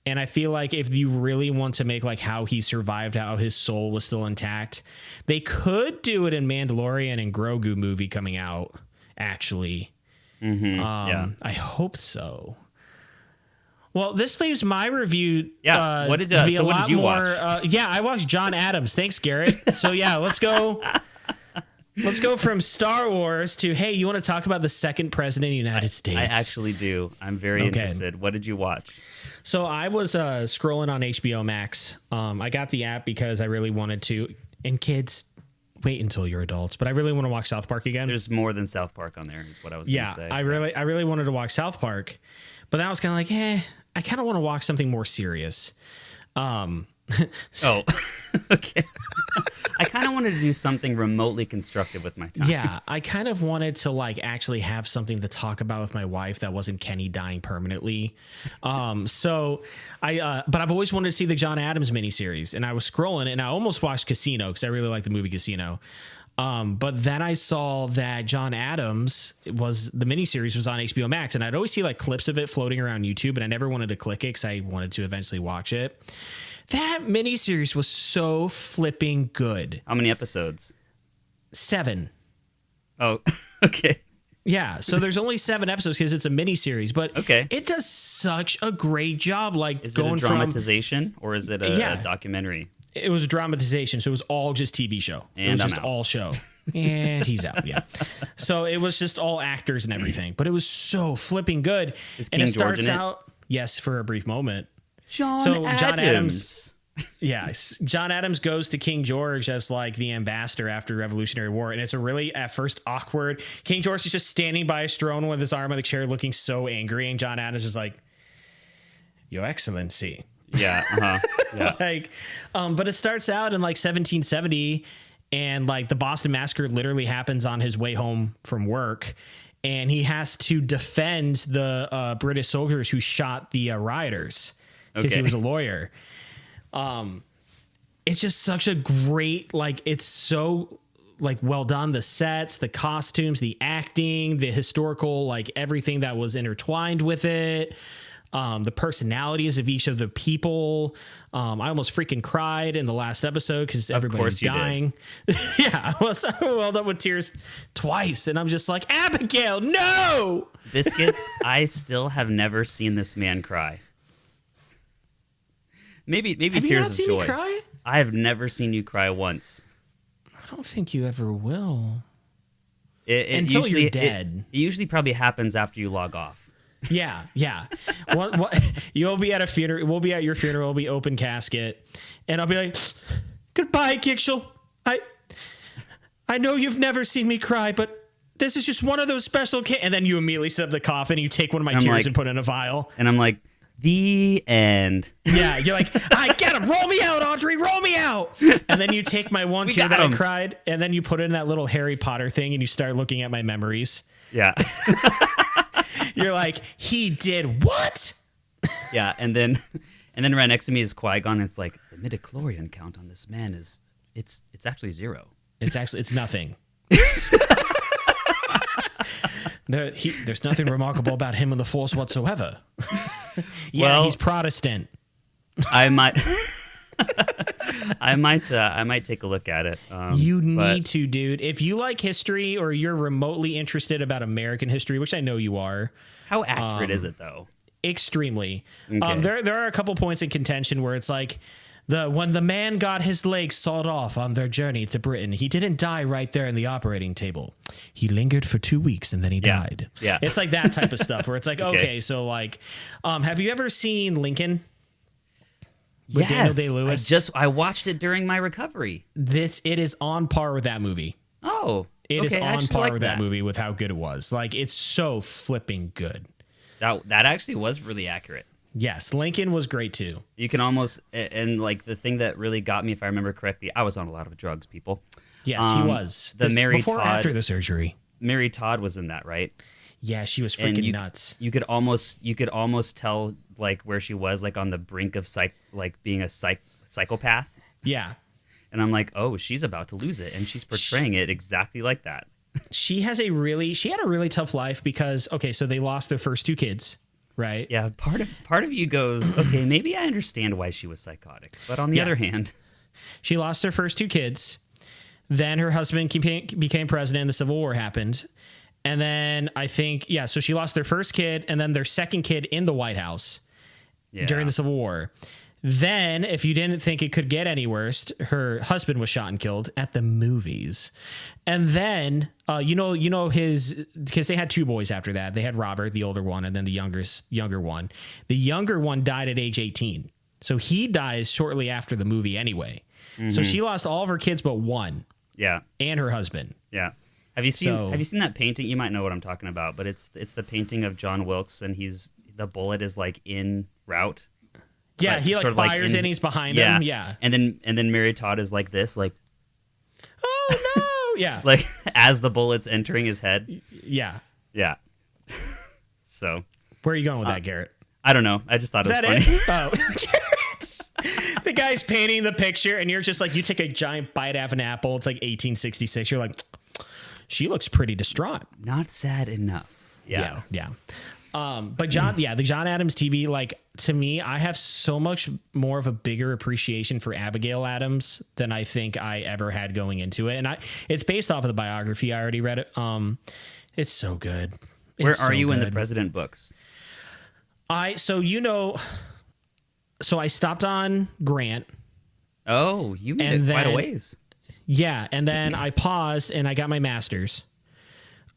And I feel like if you really want to make like how he survived, how his soul was still intact, they could do it in Mandalorian and Grogu movie coming out, actually. Mm-hmm. I hope so. Well, this leaves my review. Yeah. What did you watch? I watched John Adams. Thanks, Garrett. So yeah, let's go. Let's go from Star Wars to, hey, you want to talk about the second president of the United States? I actually do. I'm very interested. What did you watch? So I was scrolling on HBO Max. I got the app because I really wanted to. And kids, wait until you're adults. But I really want to watch South Park again. There's more than South Park on there, is what I was going to say. I really wanted to watch South Park. But then I was kind of like, I kind of want to watch something more serious. Okay. I kind of wanted to do something remotely constructive with my time. Yeah, I kind of wanted to like actually have something to talk about with my wife that wasn't Kenny dying permanently. So but I've always wanted to see the John Adams miniseries, and I was scrolling and I almost watched Casino because I really like the movie Casino. But then I saw that John Adams the miniseries was on HBO Max, and I'd always see like clips of it floating around YouTube, and I never wanted to click it because I wanted to eventually watch it. That miniseries was so flipping good. How many episodes? 7. Oh, okay. Yeah, so there's only 7 episodes because it's a miniseries, but okay. It does such a great job. Like, is it a dramatization or is it a documentary? It was a dramatization, so it was all just TV show. And it was I'm just out. all show. And he's out, yeah. So it was just all actors and everything, but it was so flipping good. Is King George in it? Yes, for a brief moment. John Adams. Yes, John Adams goes to King George as like the ambassador after the Revolutionary War, and it's a really at first awkward. King George is just standing by his throne with his arm on the chair, looking so angry, and John Adams is like, "Your Excellency." Yeah, yeah. Like, but it starts out in like 1770, and like the Boston Massacre literally happens on his way home from work, and he has to defend the British soldiers who shot the rioters because he was a lawyer. It's just such a great, like, it's so like well done. The sets, the costumes, the acting, the historical, like everything that was intertwined with it. The personalities of each of the people. I almost freaking cried in the last episode because everybody was dying. Yeah, I was welled up with tears twice, and I'm just like, Abigail, no! Biscuits, I still have never seen this man cry. Maybe have tears you not of seen joy. Me cry? I have never seen you cry once. I don't think you ever will. Until you're dead. It usually probably happens after you log off. Yeah. You'll be at a funeral. We'll be at your funeral. It'll be open casket, and I'll be like, "Goodbye, Gixel. I know you've never seen me cry, but this is just one of those special." And then you immediately set up the coffin. And you take one of my tears and put it in a vial. And I'm like, the end. Yeah, you're like, I get him. Roll me out, Audrey. Roll me out. And then you take my one tear that I cried, and then you put it in that little Harry Potter thing, and you start looking at my memories. Yeah. You're like, he did what? Yeah, and then right next to me is Qui-Gon. And it's like, the midichlorian count on this man is it's actually 0. It's nothing. There's nothing remarkable about him and the Force whatsoever. He's Protestant. I might take a look at it. You need to, dude. If you like history or you're remotely interested about American history, which I know you are. How accurate is it, though? Extremely. Okay. There are a couple points in contention where it's like, when the man got his legs sawed off on their journey to Britain, he didn't die right there in the operating table. He lingered for 2 weeks and then he died. Yeah. It's like that type of stuff where it's like, okay, so like, have you ever seen Lincoln? With Daniel Day-Lewis? I watched it during my recovery. It is on par with that movie. Oh, it is on par with that movie with how good it was. Like, it's so flipping good. That actually was really accurate. Yes, Lincoln was great too. You can almost, and like the thing that really got me, if I remember correctly, I was on a lot of drugs, people. Yes, he was. Before or after the surgery. Mary Todd was in that, right? Yeah, she was freaking nuts. You could almost tell like where she was, like on the brink of being a psychopath. Yeah. And I'm like, oh, she's about to lose it, and she's portraying it exactly like that. She had a really tough life because so they lost their first 2 kids. Right. Yeah. Part of you goes, okay, maybe I understand why she was psychotic. But on the other hand, she lost her first 2 kids. Then her husband became president. The Civil War happened. And then I think, so she lost their first kid and then their second kid in the White House during the Civil War. Then, if you didn't think it could get any worse, her husband was shot and killed at the movies. And then, because they had 2 boys after that. They had Robert, the older one, and then the younger one. The younger one died at age 18. So he dies shortly after the movie anyway. Mm-hmm. So she lost all of her kids but one. Yeah. And her husband. Yeah. Have you seen that painting? You might know what I'm talking about, but it's the painting of John Wilkes, and the bullet is like in route. Yeah, he like fires and he's behind him. Yeah. And then Mary Todd is like this, like no. Yeah. Like as the bullet's entering his head. Yeah. Yeah. So where are you going with that, Garrett? I don't know. I just thought it was funny. Oh. The guy's painting the picture, and you're just like, you take a giant bite out of an apple. It's like 1866. You're like, she looks pretty distraught. Not sad enough. Yeah. But the John Adams TV, like, to me, I have so much more of a bigger appreciation for Abigail Adams than I think I ever had going into it. And it's based off of the biography. I already read it. It's so good. Where are you in the president books? So I stopped on Grant. Oh, you made it quite a ways. Yeah, and then I paused and I got my master's.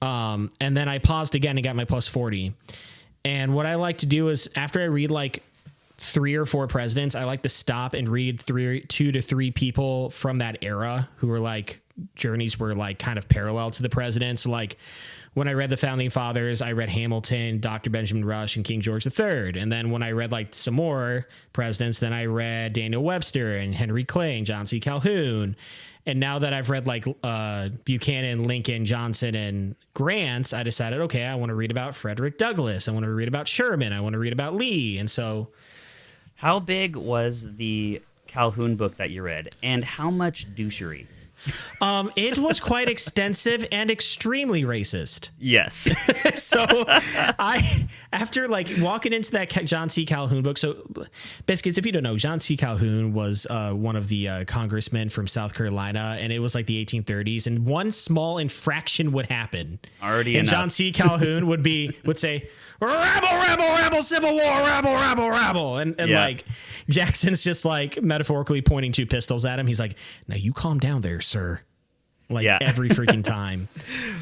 And then I paused again and got my plus 40. And what I like to do is after I read like 3 or 4 presidents, I like to stop and read 2 to 3 people from that era who were like journeys were like kind of parallel to the presidents. Like when I read the Founding Fathers, I read Hamilton, Dr. Benjamin Rush, and King George III. And then when I read like some more presidents, then I read Daniel Webster and Henry Clay and John C. Calhoun. And now that I've read like Buchanan, Lincoln, Johnson, and Grant, I decided, okay, I want to read about Frederick Douglass. I want to read about Sherman. I want to read about Lee. And so... How big was the Calhoun book that you read? And how much douchery? It was quite extensive and extremely racist. Yes. So after like walking into that John C. Calhoun book, so Biscuits, if you don't know, John C. Calhoun was one of the congressmen from South Carolina, and it was like the 1830s, and one small infraction would happen. And enough. John C. Calhoun would say, rabble, rabble, rabble, civil war, rabble, rabble, rabble. And like Jackson's just like metaphorically pointing 2 pistols at him. He's like, now you calm down there, sir. Like every freaking time.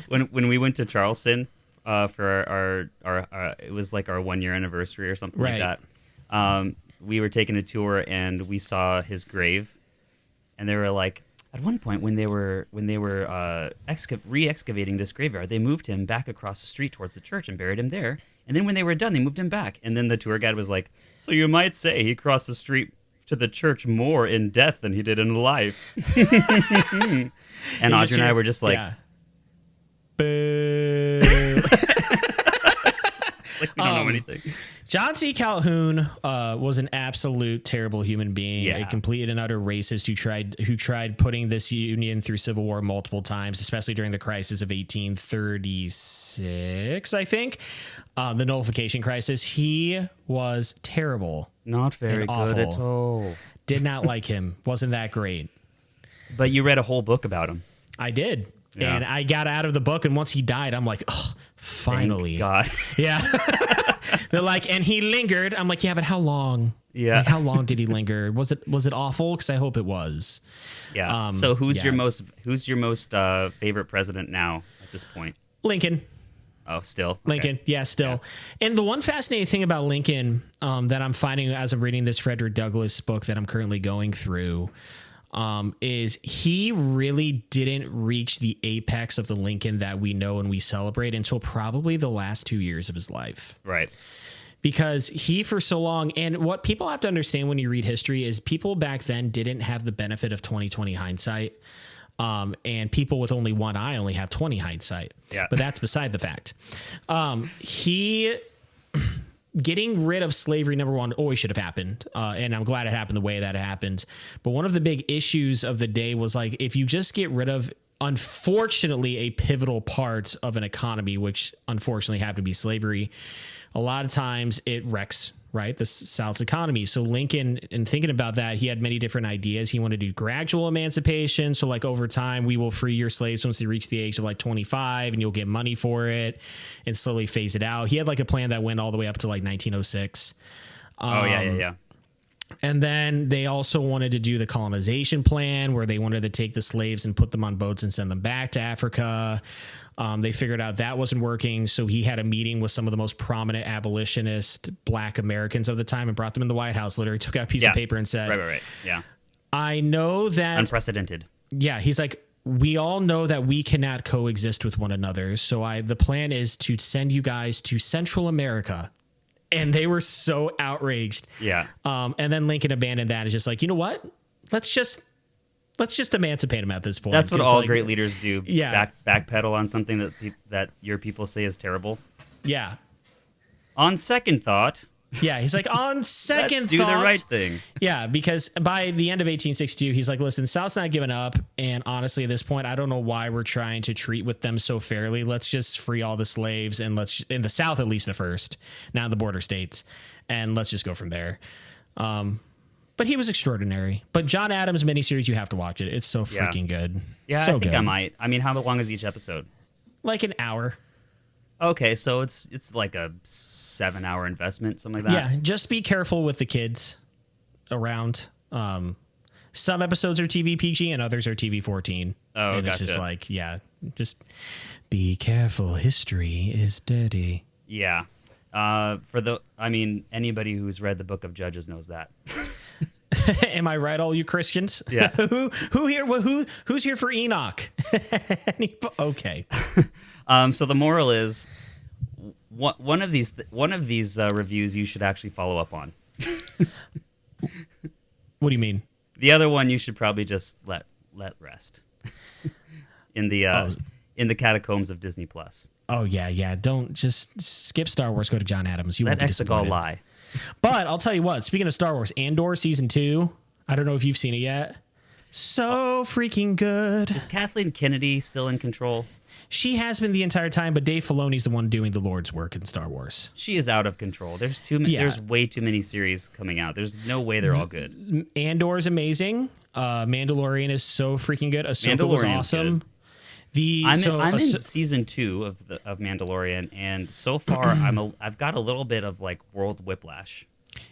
When we went to Charleston for our it was like our 1-year anniversary or something like that. We were taking a tour and we saw his grave, and they were like, at one point when they were re-excavating this graveyard, they moved him back across the street towards the church and buried him there. And then when they were done, they moved him back. And then the tour guide was like, so you might say he crossed the street to the church more in death than he did in life. And Audrey and I were just like, boo. Like we don't know anything. John C. Calhoun was an absolute terrible human being, a complete and utter racist who tried putting this union through civil war multiple times, especially during the crisis of 1836, I think, the nullification crisis. He was terrible. Not very good at all. Did not like him. Wasn't that great. But you read a whole book about him. I did. Yeah. And I got out of the book, and once he died, I'm like, oh, finally. Thank God. Yeah. They're like, and he lingered. I'm like, yeah, but how long? Yeah. Like, how long did he linger? Was it awful? Because I hope it was. Yeah. So who's your most favorite president now at this point? Lincoln. Oh, still? Okay. Lincoln. Yeah, still. Yeah. And the one fascinating thing about Lincoln that I'm finding as I'm reading this Frederick Douglass book that I'm currently going through is he really didn't reach the apex of the Lincoln that we know and we celebrate until probably the last 2 years of his life. Right. Because he, for so long, and what people have to understand when you read history is people back then didn't have the benefit of 20/20 hindsight. And people with only one eye only have 20 hindsight. Yeah. But that's beside the fact. Getting rid of slavery, number one, always should have happened. And I'm glad it happened the way that it happened. But one of the big issues of the day was like, if you just get rid of, unfortunately, a pivotal part of an economy, which unfortunately happened to be slavery, a lot of times it wrecks, right, the South's economy. So Lincoln, in thinking about that, he had many different ideas. He wanted to do gradual emancipation. So like over time, we will free your slaves once they reach the age of like 25 and you'll get money for it and slowly phase it out. He had like a plan that went all the way up to like 1906. Yeah. And then they also wanted to do the colonization plan where they wanted to take the slaves and put them on boats and send them back to Africa. They figured out that wasn't working. So he had a meeting with some of the most prominent abolitionist Black Americans of the time and brought them in the White House, literally took out a piece of paper and said, right. Yeah. I know that unprecedented. Yeah. He's like, we all know that we cannot coexist with one another. So the plan is to send you guys to Central America. And they were so outraged. Yeah. And then Lincoln abandoned that. It's just like, you know what? Let's just let's just emancipate him at this point. That's what all great leaders do. Yeah. Backpedal on something that your people say is terrible. Yeah. On second thought. Yeah, he's like, on second let's do thought, the right thing. Yeah, because by the end of 1862, he's like, listen, the South's not giving up. And honestly, at this point, I don't know why we're trying to treat with them so fairly. Let's just free all the slaves, and let's, in the South at least at first, not in the border states, and let's just go from there. But he was extraordinary. But John Adams miniseries, you have to watch it. It's so freaking good. Yeah, so I think good. I might. I mean, how long is each episode? Like an hour. Okay, so it's like a 7-hour investment, something like that. Yeah, just be careful with the kids around. Some episodes are TV PG and others are TV 14. Oh, and gotcha. It's just like, just be careful. History is dirty. Yeah. Anybody who's read the Book of Judges knows that. Am I right, all you Christians? Yeah. Who's here for Enoch? Okay. So the moral is, one of these reviews you should actually follow up on. What do you mean? The other one you should probably just let rest in the catacombs of Disney Plus. Oh yeah. Don't just skip Star Wars. Go to John Adams. You Let won't be disappointed. Exegol lie. But I'll tell you what. Speaking of Star Wars, Andor season 2. I don't know if you've seen it yet. So freaking good. Is Kathleen Kennedy still in control? She has been the entire time, but Dave Filoni's the one doing the Lord's work in Star Wars. She is out of control. There's There's way too many series coming out. There's no way they're all good. Andor's amazing. Mandalorian is so freaking good. Ahsoka was awesome. I'm in season 2 of Mandalorian, and so far I've got a little bit of like world whiplash.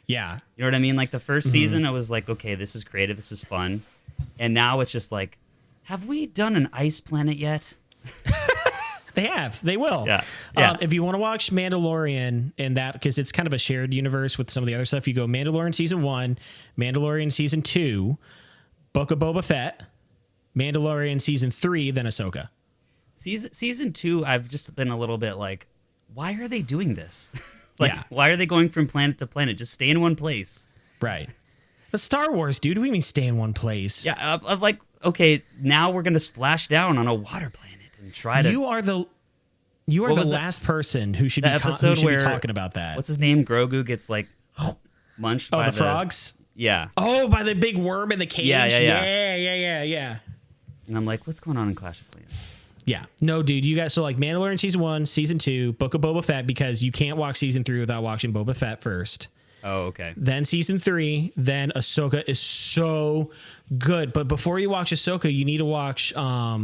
Yeah, you know what I mean. Like the first season, I was like, okay, this is creative, this is fun, and now it's just like, have we done an ice planet yet? They have. They will. Yeah. If you want to watch Mandalorian and that, because it's kind of a shared universe with some of the other stuff, you go Mandalorian season 1, Mandalorian season 2, Book of Boba Fett, Mandalorian season 3, then Ahsoka. Season 2, I've just been a little bit like, why are they doing this? Why are they going from planet to planet? Just stay in one place. Right. But Star Wars, dude, we mean stay in one place. Yeah, I'm like, okay, now we're going to splash down on a water planet and try to... You are the last person who should be talking about that. What's his name? Grogu gets like munched by the frogs? Yeah. Oh, by the big worm in the cage? Yeah. And I'm like, what's going on in Clash of Clans? Yeah. No, dude, you guys, so like Mandalorian season 1, season 2, Book of Boba Fett, because you can't watch season 3 without watching Boba Fett first. Oh, okay. Then season 3, then Ahsoka is so good. But before you watch Ahsoka, you need to watch Star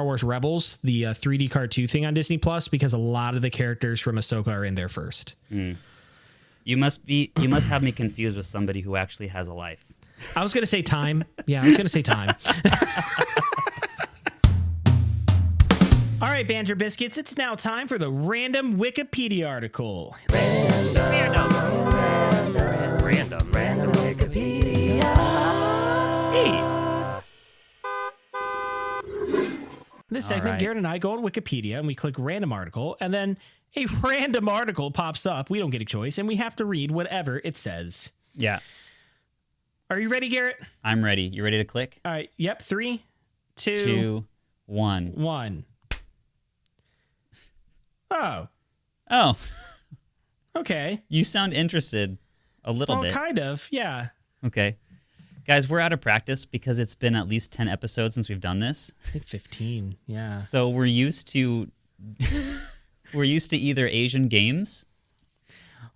Wars Rebels, the 3D cartoon thing on Disney Plus, because a lot of the characters from Ahsoka are in there first. You must have me confused with somebody who actually has a life. I was going to say time. Yeah, I was going to say time. All right, Banter Biscuits, it's now time for the random Wikipedia article. Random Wikipedia. Hey. This segment, Garrett and I go on Wikipedia and we click random article, and then a random article pops up. We don't get a choice, and we have to read whatever it says. Yeah. Are you ready, Garrett? I'm ready. You ready to click? All right. Yep. 3, 2, 1. 1. Oh. Okay. You sound interested a little bit. Kind of. Yeah. Okay. Guys, we're out of practice because it's been at least 10 episodes since we've done this. I think 15. Yeah. So we're used to either Asian games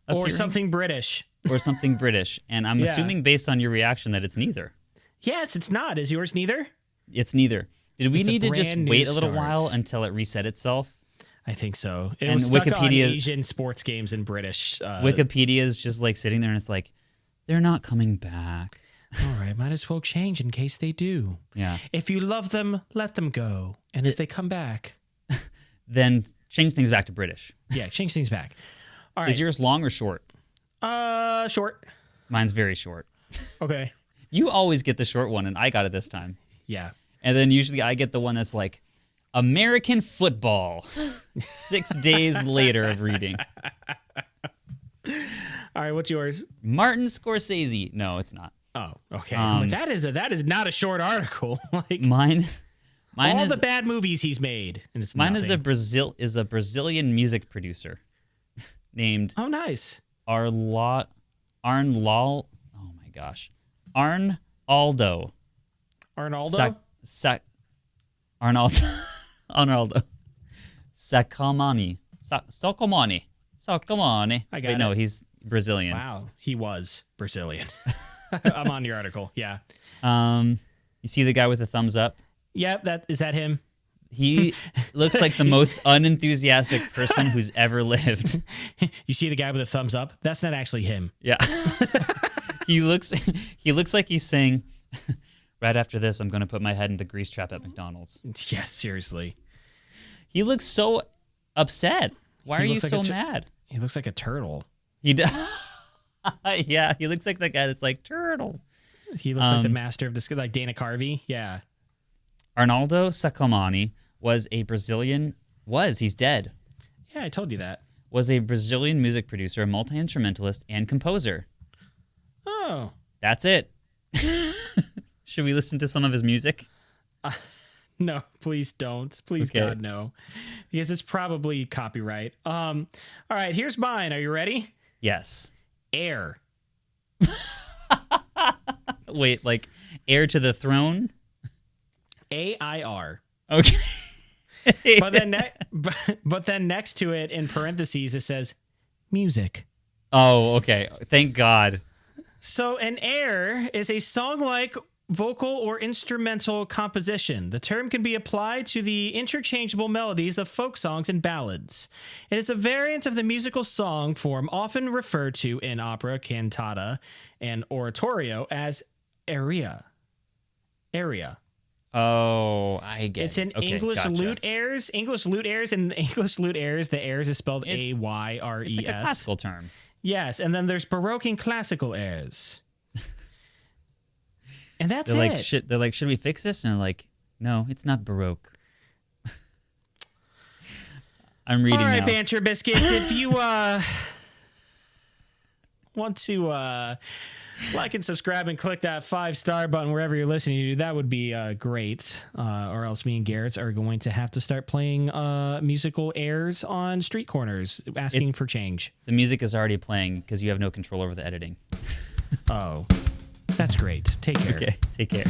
or something British. Or something British. And I'm assuming based on your reaction that it's neither. Yes, it's not. Is yours neither? It's neither. Did we need to just wait a little while until it reset itself? I think so. It was stuck on Asian sports games and British. Wikipedia is just like sitting there and it's like, they're not coming back. All right, might as well change in case they do. Yeah. If you love them, let them go. And if they come back, then change things back to British. Yeah, change things back. All right. Is yours long or short? Short. Mine's very short. Okay. You always get the short one, and I got it this time. Yeah. And then usually I get the one that's like, American football. 6 days later of reading. All right, what's yours? Martin Scorsese. No, it's not. Oh, okay. Like, that is not a short article. Like mine all is the bad movies he's made, and it's mine nothing. is a Brazilian music producer named Oh, nice. Arnaldo. Oh my gosh, Arnaldo. Arnaldo. Arnaldo Saccomani. Saccomani. I got Wait, no, it. he's Brazilian. Wow, he was Brazilian. I'm on your article. Yeah. You see the guy with the thumbs up? Yep. Is that him? He looks like the most unenthusiastic person who's ever lived. You see the guy with the thumbs up? That's not actually him. Yeah. He looks like he's saying, right after this, I'm going to put my head in the grease trap at McDonald's. Yes, seriously. He looks so upset. Why are you so mad? He looks like a turtle. Yeah, he looks like the guy that's like, turtle. He looks like the master of like Dana Carvey. Yeah. Arnaldo Saccomani he's dead. Yeah, I told you that. Was a Brazilian music producer, multi-instrumentalist, and composer. Oh. That's it. Should we listen to some of his music? No, please don't. Please, okay. God, no. Because it's probably copyright. All right, here's mine. Are you ready? Yes. Heir. Wait, like heir to the throne? AIR. Okay. but then next to it in parentheses it says music. Oh, okay. Thank God. So an air is a song-like vocal or instrumental composition. The term can be applied to the interchangeable melodies of folk songs and ballads. It is a variant of the musical song form often referred to in opera, cantata, and oratorio as aria. Aria. Oh, I get it. It's in English lute airs. English lute airs, and English lute airs, the airs is spelled AYRES. It's like a classical term. Yes, and then there's Baroque and classical airs. And that's they're it. They're like, should we fix this? And they're like, no, it's not Baroque. I'm reading now. All right, Banter Biscuits, if you want to like and subscribe and click that 5-star button wherever you're listening to, that would be great. Or else me and Garrett are going to have to start playing musical airs on street corners, asking for change. The music is already playing because you have no control over the editing. Oh, that's great. Take care. Okay, take care.